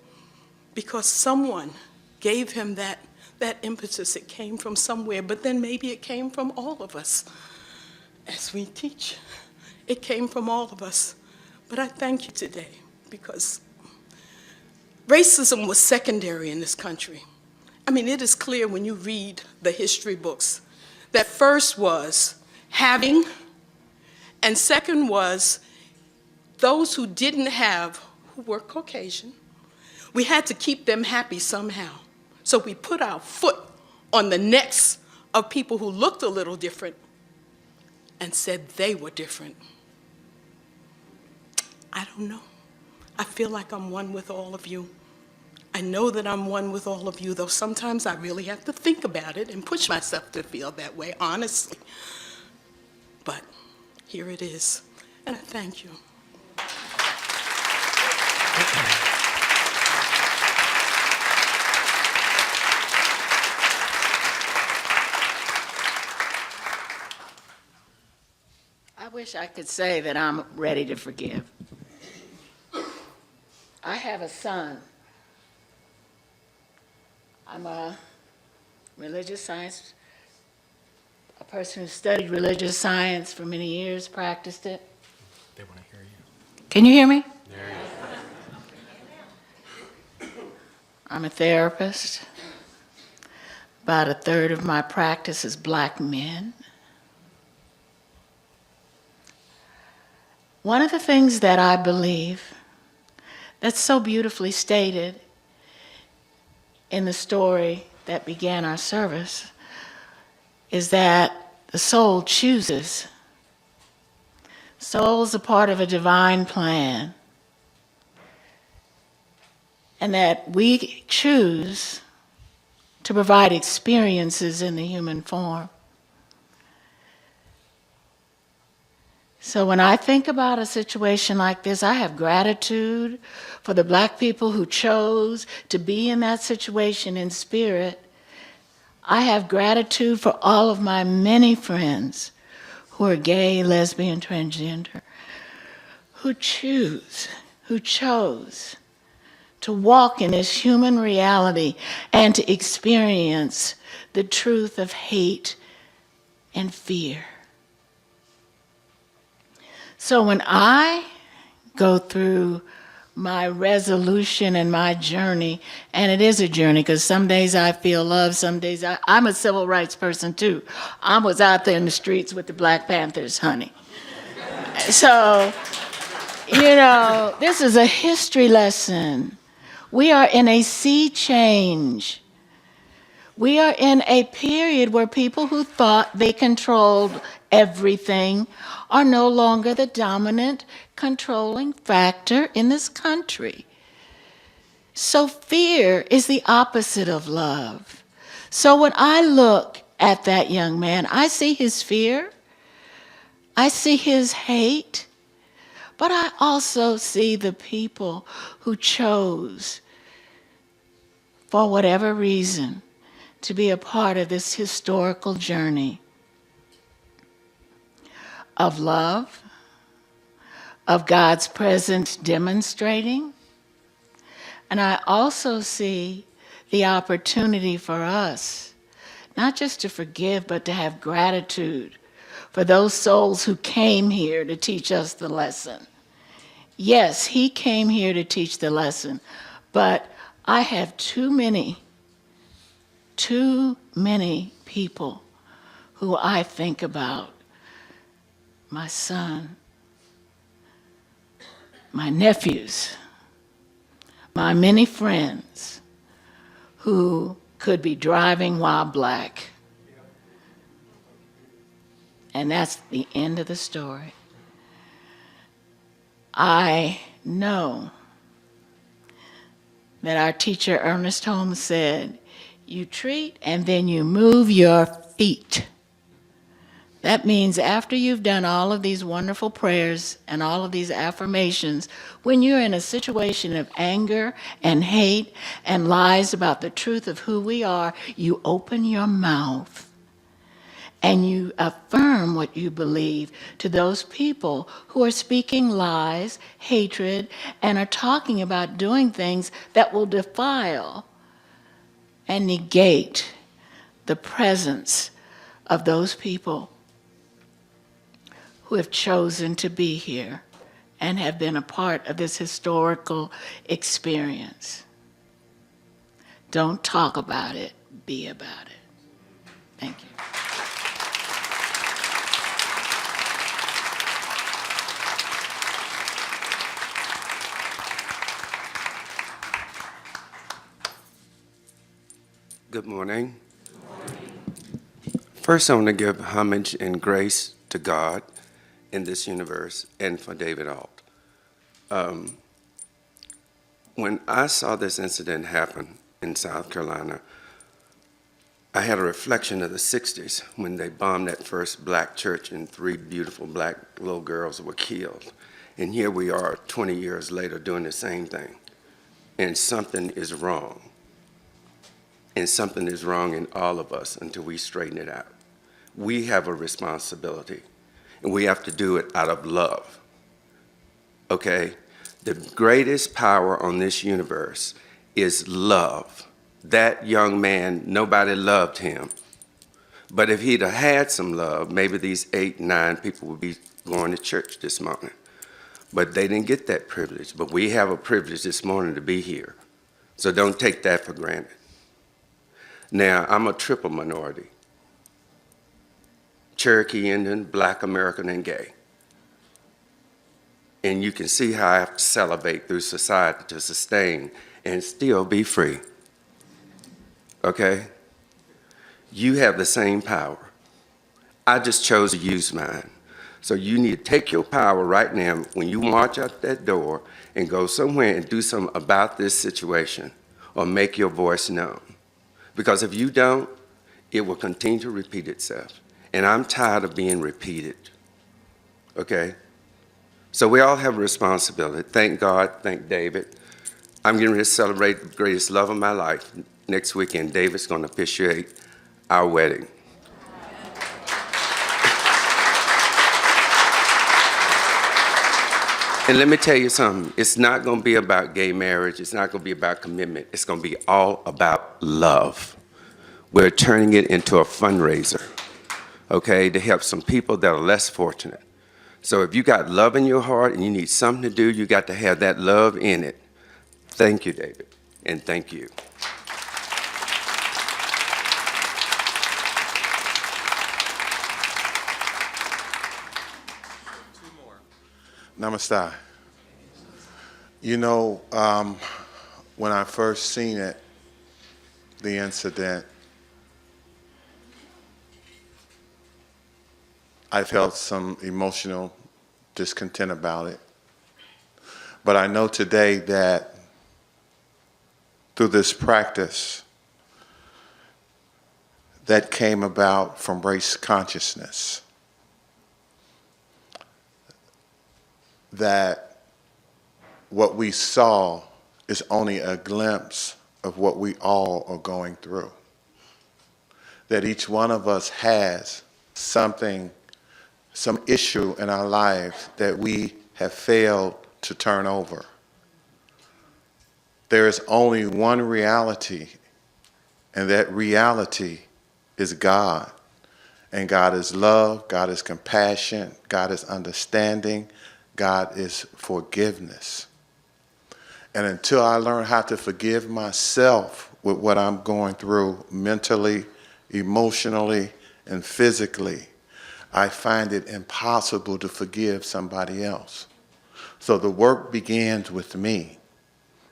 because someone gave him that impetus. It came from somewhere, but then maybe it came from all of us. As we teach, it came from all of us. But I thank you today, because racism was secondary in this country. I mean, it is clear when you read the history books that first was having, and second was those who didn't have, who were Caucasian. We had to keep them happy somehow. So we put our foot on the necks of people who looked a little different and said they were different. I don't know. I feel like I'm one with all of you. I know that I'm one with all of you, though sometimes I really have to think about it and push myself to feel that way, honestly. But here it is, and I thank you. I wish I could say that I'm ready to forgive. I have a son. I'm a religious science, a person who studied religious science for many years, practiced it. They want to hear you. Can you hear me? There you go. I'm a therapist. About a third of my practice is Black men. One of the things that I believe that's so beautifully stated in the story that began our service is that the soul chooses. Soul is a part of a divine plan, and that we choose to provide experiences in the human form. So when I think about a situation like this, I have gratitude for the Black people who chose to be in that situation in spirit. I have gratitude for all of my many friends who are gay, lesbian, transgender, who chose to walk in this human reality and to experience the truth of hate and fear. So when I go through my resolution and my journey. And it is a journey because some days I feel love, some days I'm a civil rights person too. I was out there in the streets with the Black Panthers, honey. So, this is a history lesson. We are in a sea change. We are in a period where people who thought they controlled everything are no longer the dominant controlling factor in this country. So fear is the opposite of love. So when I look at that young man, I see his fear, I see his hate, but I also see the people who chose, for whatever reason, to be a part of this historical journey of love, of God's presence demonstrating. And I also see the opportunity for us, not just to forgive, but to have gratitude for those souls who came here to teach us the lesson. Yes, he came here to teach the lesson, but I have too many people who I think about. My son, my nephews, my many friends who could be driving while black. And that's the end of the story. I know that our teacher, Ernest Holmes, said, you treat and then you move your feet. That means after you've done all of these wonderful prayers and all of these affirmations, when you're in a situation of anger and hate and lies about the truth of who we are, you open your mouth and you affirm what you believe to those people who are speaking lies, hatred, and are talking about doing things that will defile and negate the presence of those people who have chosen to be here and have been a part of this historical experience. Don't talk about it, be about it. Thank you. Good morning. First, I want to give homage and grace to God in this universe and for David Ault. When I saw this incident happen in South Carolina, I had a reflection of the 60s when they bombed that first black church and 3 beautiful black little girls were killed. And here we are 20 years later doing the same thing. And something is wrong. And something is wrong in all of us until we straighten it out. We have a responsibility, and we have to do it out of love, okay? The greatest power on this universe is love. That young man, nobody loved him. But if he'd have had some love, maybe these 8, 9 people would be going to church this morning. But they didn't get that privilege. But we have a privilege this morning to be here. So don't take that for granted. Now, I'm a triple minority. Cherokee Indian, Black American, and gay. And you can see how I have to salivate through society to sustain and still be free. Okay? You have the same power. I just chose to use mine. So you need to take your power right now when you march out that door and go somewhere and do something about this situation or make your voice known. Because if you don't, it will continue to repeat itself. And I'm tired of being repeated, okay? So we all have a responsibility. Thank God, thank David. I'm getting ready to celebrate the greatest love of my life. Next weekend, David's gonna officiate our wedding. And let me tell you something, it's not gonna be about gay marriage, it's not gonna be about commitment, it's gonna be all about love. We're turning it into a fundraiser, okay, to help some people that are less fortunate. So if you got love in your heart and you need something to do, you got to have that love in it. Thank you, David, and thank you. Namaste. You know, when I first seen it, the incident, I felt some emotional discontent about it. But I know today that through this practice that came about from race consciousness, that what we saw is only a glimpse of what we all are going through. That each one of us has something, some issue in our lives that we have failed to turn over. There is only one reality, and that reality is God. And God is love, God is compassion, God is understanding, God is forgiveness. And until I learn how to forgive myself with what I'm going through mentally, emotionally, and physically, I find it impossible to forgive somebody else. So the work begins with me.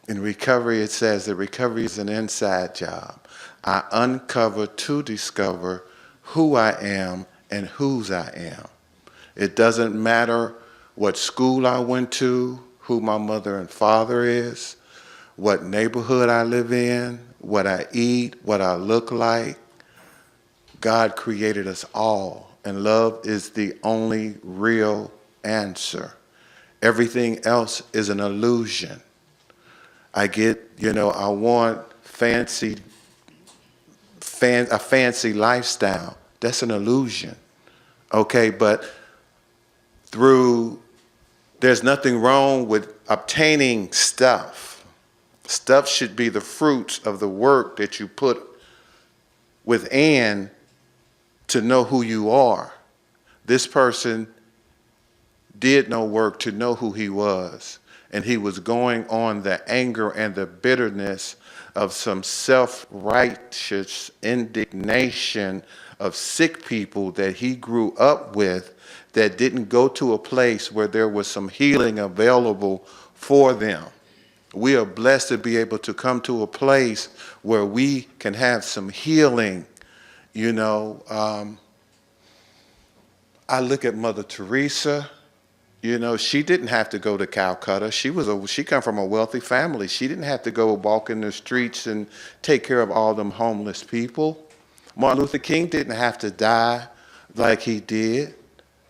In recovery, it says that recovery is an inside job. I uncover to discover who I am and whose I am. It doesn't matter what school I went to, who my mother and father is, what neighborhood I live in, what I eat, what I look like. God created us all, and love is the only real answer. Everything else is an illusion. I want a fancy lifestyle. That's an illusion. Okay, but there's nothing wrong with obtaining stuff. Stuff should be the fruits of the work that you put within to know who you are. This person did no work to know who he was, and he was going on the anger and the bitterness of some self-righteous indignation of sick people that he grew up with that didn't go to a place where there was some healing available for them. We are blessed to be able to come to a place where we can have some healing. I look at Mother Teresa. She didn't have to go to Calcutta. She come from a wealthy family. She didn't have to go walk in the streets and take care of all them homeless people. Martin Luther King didn't have to die like he did.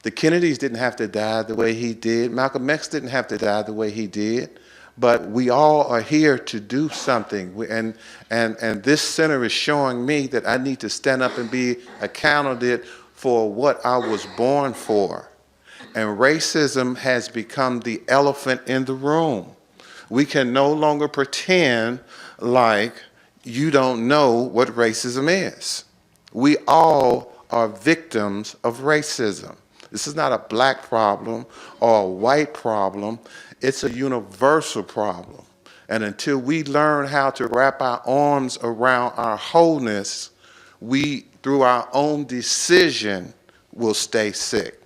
The Kennedys didn't have to die the way he did. Malcolm X didn't have to die the way he did. But we all are here to do something. And this center is showing me that I need to stand up and be a candidate for what I was born for. And racism has become the elephant in the room. We can no longer pretend like you don't know what racism is. We all are victims of racism. This is not a black problem or a white problem. It's a universal problem. And until we learn how to wrap our arms around our wholeness, we, through our own decision, will stay sick.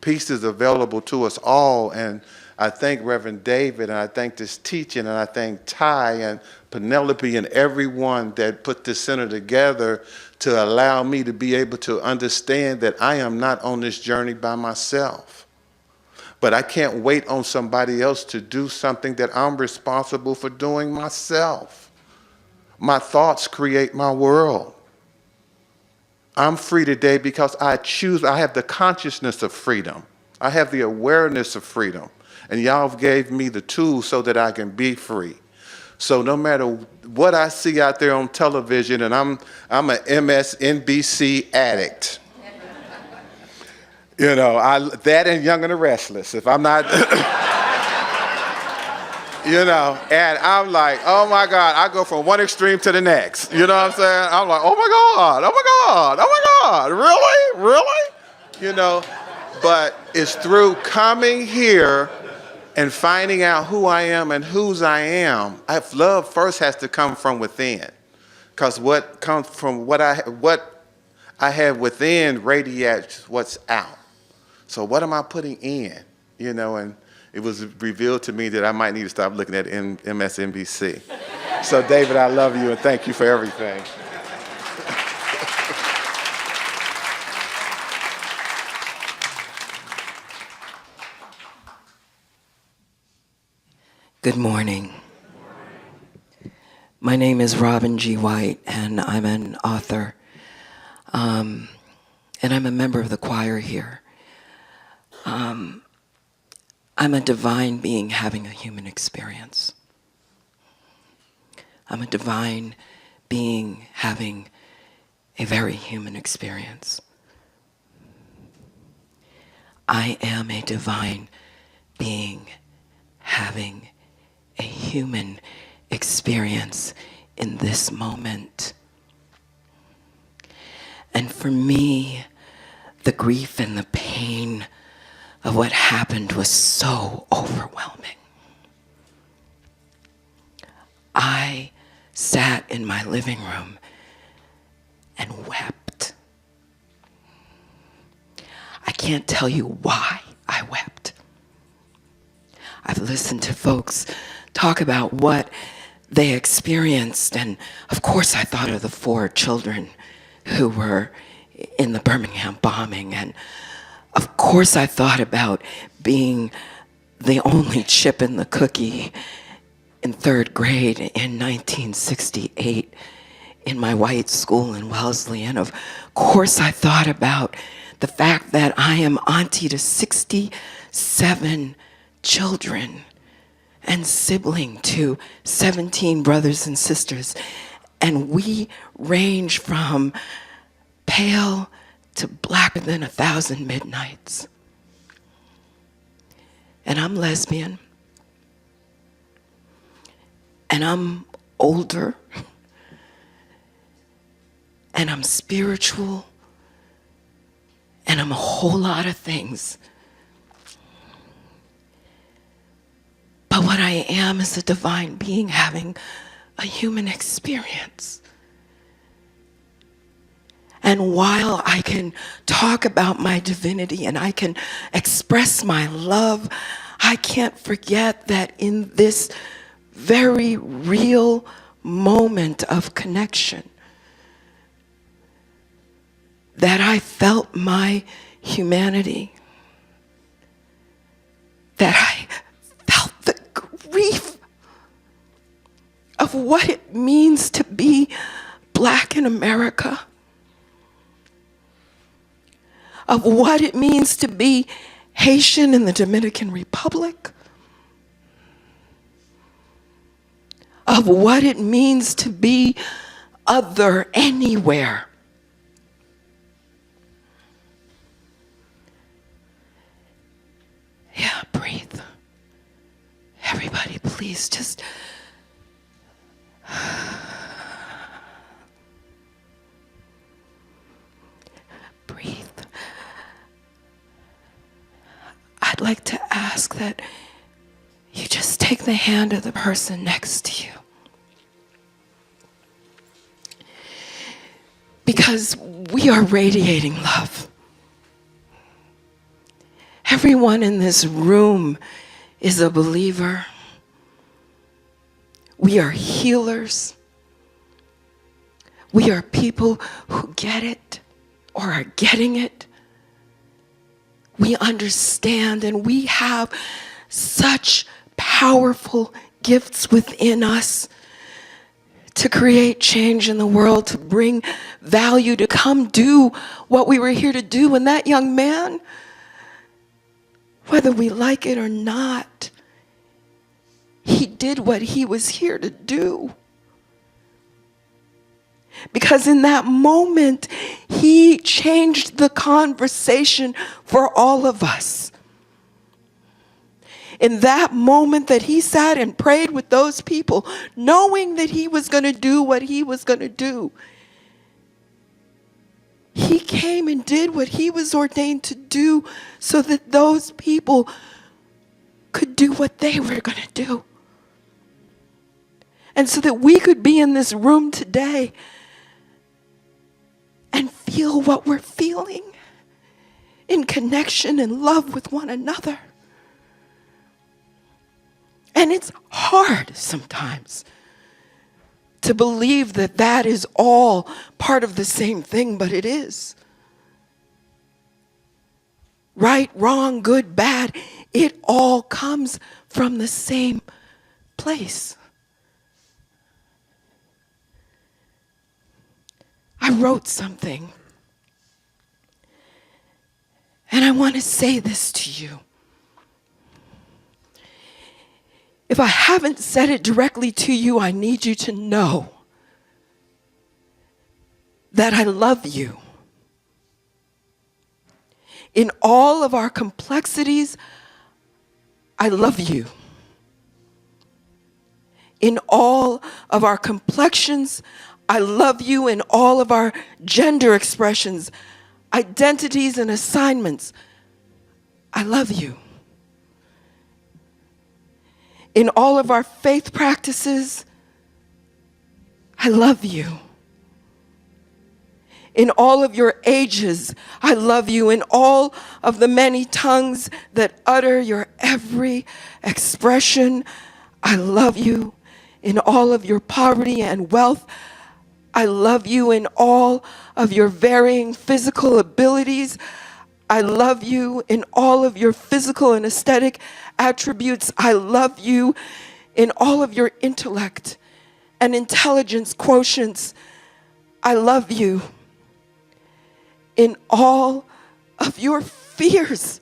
Peace is available to us all, and I thank Reverend David, and I thank this teaching, and I thank Ty and Penelope and everyone that put this center together to allow me to be able to understand that I am not on this journey by myself. But I can't wait on somebody else to do something that I'm responsible for doing myself. My thoughts create my world. I'm free today because I have the consciousness of freedom. I have the awareness of freedom. And y'all gave me the tools so that I can be free. So no matter what I see out there on television, and I'm an MSNBC addict. That and Young and the Restless. If I'm not, and I'm like, oh my God, I go from one extreme to the next. You know what I'm saying? I'm like, oh my God, really? But it's through coming here and finding out who I am and whose I am. Love first has to come from within, because what comes from what I have within radiates what's out. So what am I putting in? You know, and it was revealed to me that I might need to stop looking at MSNBC. So David, I love you and thank you for everything. Good morning. My name is Robin G. White, and I'm an author. And I'm a member of the choir here. I'm a divine being having a human experience. I'm a divine being having a very human experience. I am a divine being having a human experience in this moment. And for me, the grief and the pain of what happened was so overwhelming. I sat in my living room and wept. I can't tell you why I wept. I've listened to folks talk about what they experienced, and of course I thought of the 4 children who were in the Birmingham bombing, and of course I thought about being the only chip in the cookie in 3rd grade in 1968 in my white school in Wellesley, and of course I thought about the fact that I am auntie to 67 children and sibling to 17 brothers and sisters. And we range from pale to blacker than 1,000 midnights. And I'm lesbian. And I'm older. And I'm spiritual. And I'm a whole lot of things. But what I am is a divine being having a human experience. And while I can talk about my divinity and I can express my love, I can't forget that in this very real moment of connection, that I felt my humanity, that I felt the grief of what it means to be Black in America, of what it means to be Haitian in the Dominican Republic, of what it means to be other anywhere. Yeah, breathe. Everybody, please just breathe. I'd like to ask that you just take the hand of the person next to you. Because we are radiating love. Everyone in this room is a believer. We are healers. We are people who get it or are getting it. We understand, and we have such powerful gifts within us to create change in the world, to bring value, to come do what we were here to do. And that young man, whether we like it or not, he did what he was here to do. Because in that moment, he changed the conversation for all of us. In that moment that he sat and prayed with those people, knowing that he was going to do what he was going to do, He came and did what he was ordained to do so that those people could do what they were going to do. And so that we could be in this room today and feel what we're feeling in connection and love with one another. And it's hard sometimes to believe that that is all part of the same thing, but it is. Right, wrong, good, bad, it all comes from the same place. I wrote something, and I want to say this to you. If I haven't said it directly to you, I need you to know that I love you. In all of our complexities, I love you. In all of our complexions, I love you. In all of our gender expressions, identities, and assignments, I love you. In all of our faith practices, I love you. In all of your ages, I love you. In all of the many tongues that utter your every expression, I love you. In all of your poverty and wealth, I love you. In all of your varying physical abilities, I love you. In all of your physical and aesthetic attributes, I love you. In all of your intellect and intelligence quotients, I love you. In all of your fears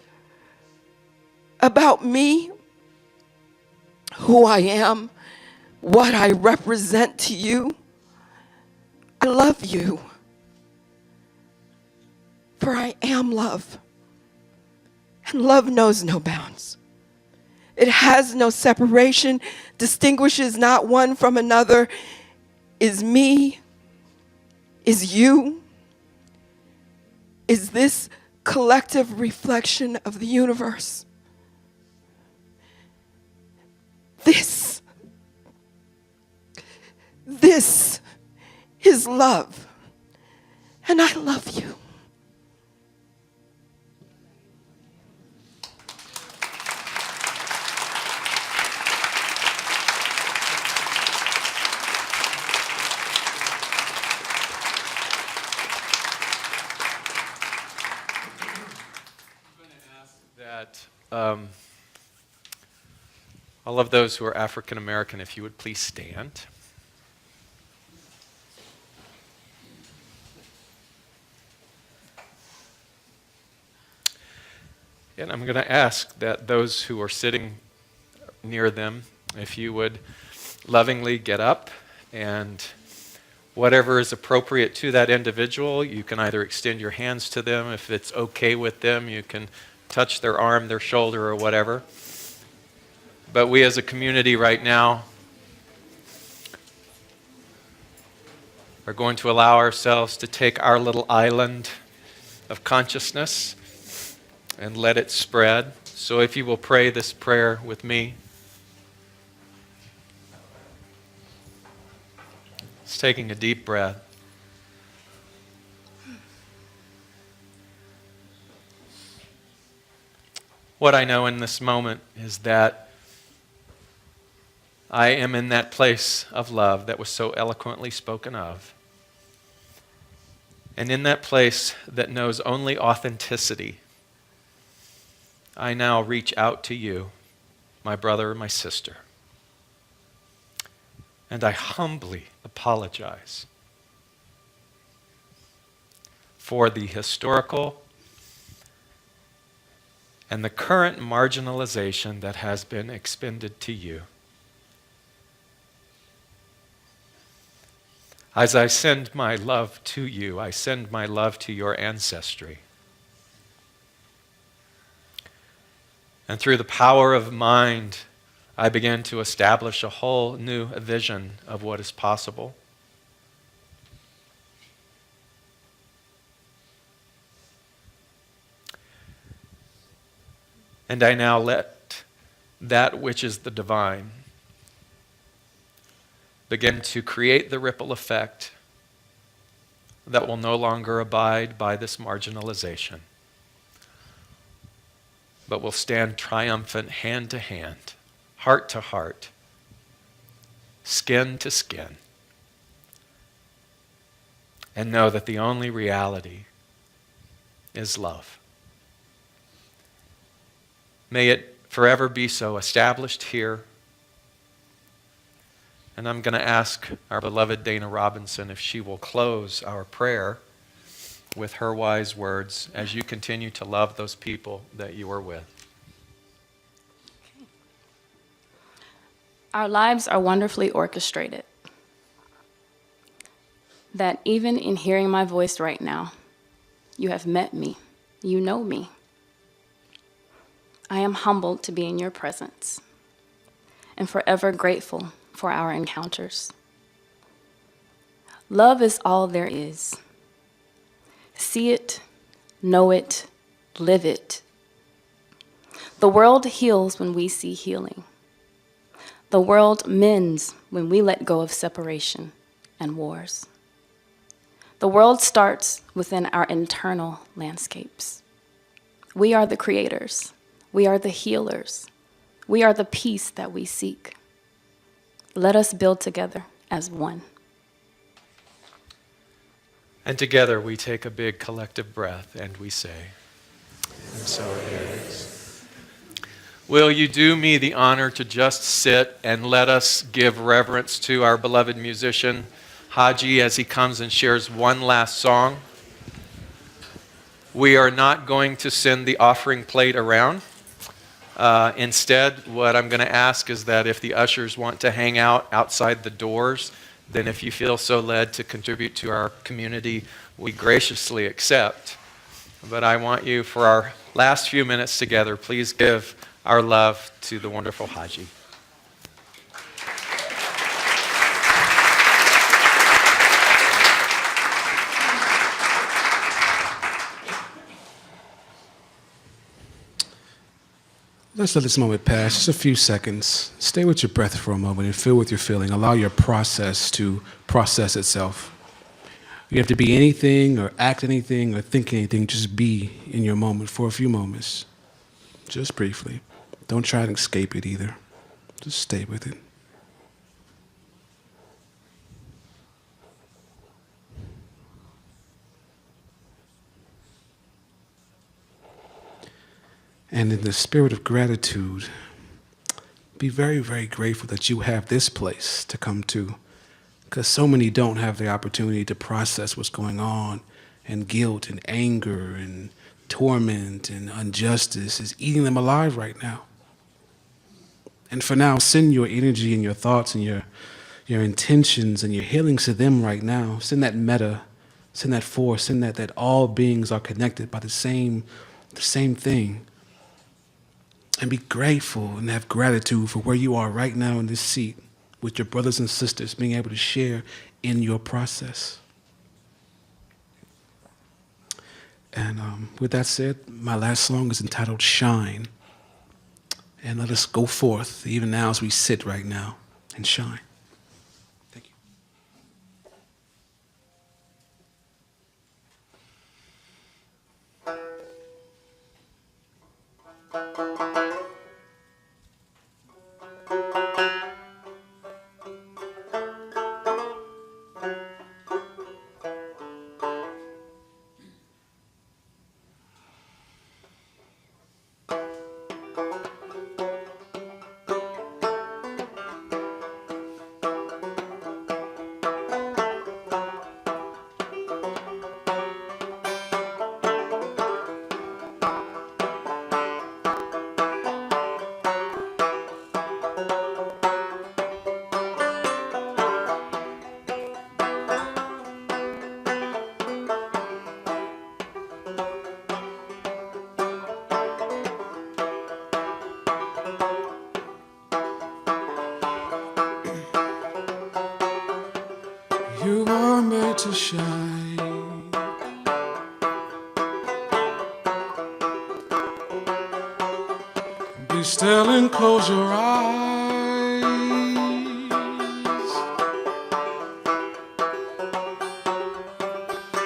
about me, who I am, what I represent to you, I love you. For I am love. And love knows no bounds. It has no separation, distinguishes not one from another, is me, is you, is this collective reflection of the universe. This is love. And I love you. All of those who are African American, if you would please stand. And I'm going to ask that those who are sitting near them, if you would lovingly get up, and whatever is appropriate to that individual, you can either extend your hands to them. If it's okay with them, you can touch their arm, their shoulder, or whatever. But we as a community right now are going to allow ourselves to take our little island of consciousness and let it spread. So if you will pray this prayer with me. It's taking a deep breath. What I know in this moment is that I am in that place of love that was so eloquently spoken of. And in that place that knows only authenticity, I now reach out to you, my brother or my sister, and I humbly apologize for the historical and the current marginalization that has been expended to you. As I send my love to you, I send my love to your ancestry. And through the power of mind, I begin to establish a whole new vision of what is possible. And I now let that which is the divine begin to create the ripple effect that will no longer abide by this marginalization, but will stand triumphant hand to hand, heart to heart, skin to skin, and know that the only reality is love. May it forever be so, established here. And I'm going to ask our beloved Dana Robinson if she will close our prayer with her wise words as you continue to love those people that you are with. Our lives are wonderfully orchestrated. That even in hearing my voice right now, you have met me, you know me. I am humbled to be in your presence and forever grateful for our encounters. Love is all there is. See it, know it, live it. The world heals when we see healing. The world mends when we let go of separation and wars. The world starts within our internal landscapes. We are the creators. We are the healers. We are the peace that we seek. Let us build together as one. And together we take a big collective breath and we say, and so it is. Will you do me the honor to just sit and let us give reverence to our beloved musician, Haji, as he comes and shares one last song? We are not going to send the offering plate around. Instead, what I'm going to ask is that if the ushers want to hang out outside the doors, then if you feel so led to contribute to our community, we graciously accept. But I want you, for our last few minutes together, please give our love to the wonderful Haji. Let's let this moment pass, just a few seconds. Stay with your breath for a moment and feel with your feeling. Allow your process to process itself. You have to be anything or act anything or think anything, just be in your moment for a few moments. Just briefly. Don't try to escape it either. Just stay with it. And in the spirit of gratitude, be very, very grateful that you have this place to come to, because so many don't have the opportunity to process what's going on, and guilt and anger and torment and injustice is eating them alive right now. And for now, send your energy and your thoughts and your intentions and your healings to them right now. Send that meta, send that force, send that all beings are connected by the same thing. And be grateful and have gratitude for where you are right now in this seat with your brothers and sisters, being able to share in your process. And with that said, my last song is entitled Shine. And let us go forth, even now as we sit right now, and shine. Thank you. You are meant to shine. Be still and close your eyes.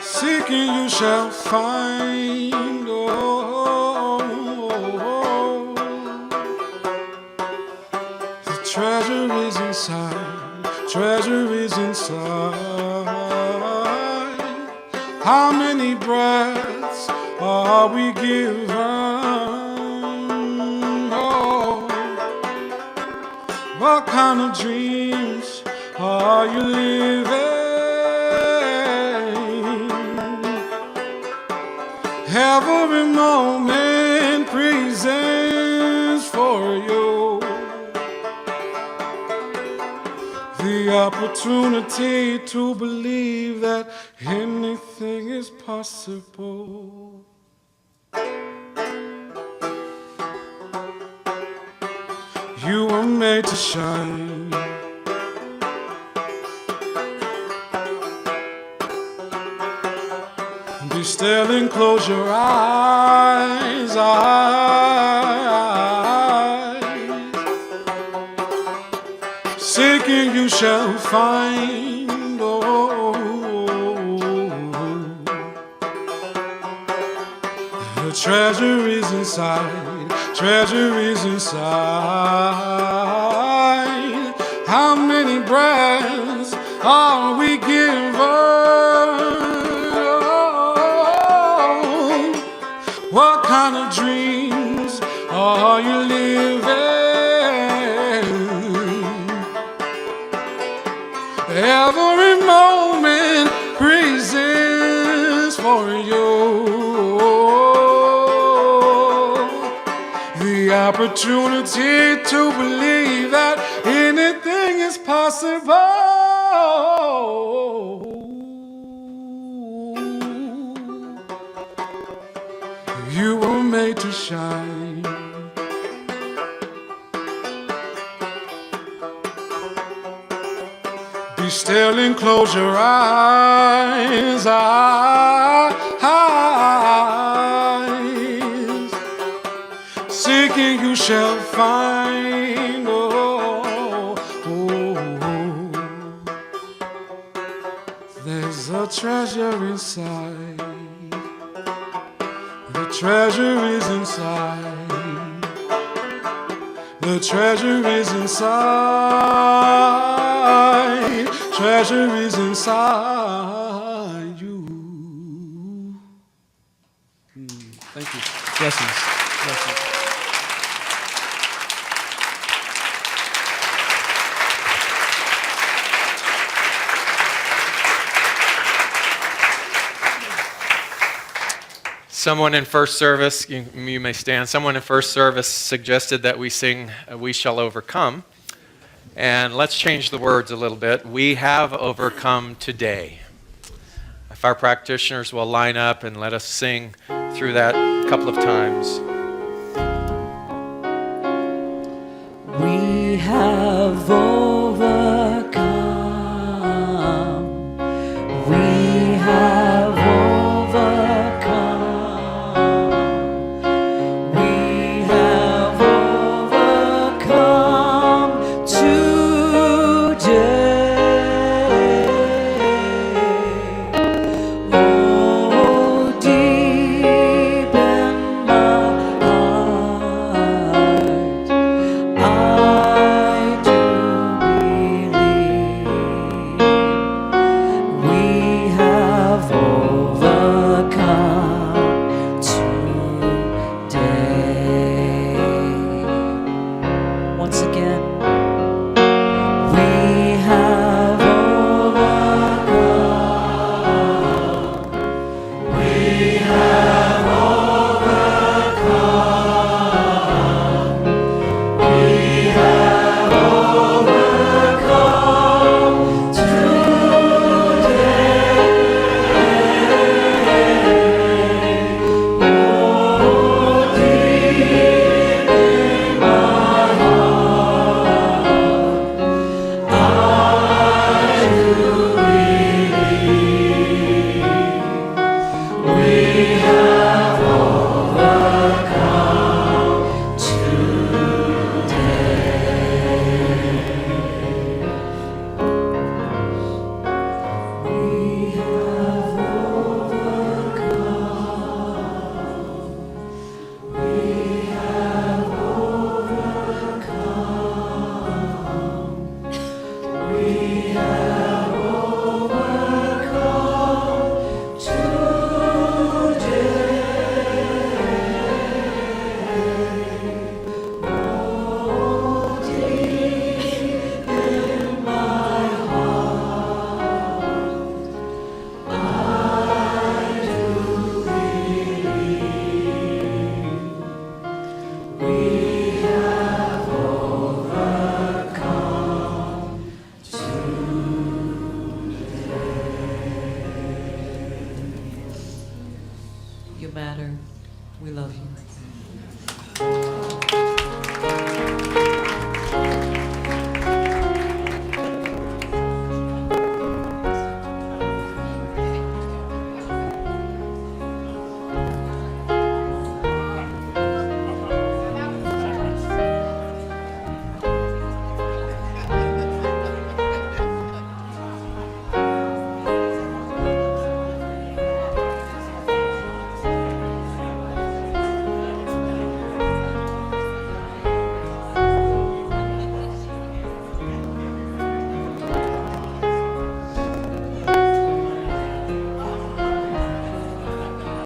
Seeking you shall find. Oh, the treasure is inside. Treasure is inside. How many breaths are we given? Oh, what kind of dreams are you living? Every moment presents for you the opportunity to believe that anything is possible. You were made to shine. Be still and close your eyes. Seeking you shall find. Oh, the treasure is inside. Treasure is inside. How many breaths are we given? What kind of dreams are you living? Every moment presents for you the opportunity to believe that anything is possible. You were made to shine. Be still and close your eyes. Seeking you shall find. Oh, there's a treasure inside. The treasure is inside. The treasure is inside. Treasure is inside you. Thank you. Blessings. Blessings. Someone in first service, you may stand, someone in first service suggested that we sing We Shall Overcome. And let's change the words a little bit. We have overcome today. If our practitioners will line up and let us sing through that a couple of times. We have overcome. We have overcome. We have overcome today. Oh, deep in my heart, I do love you.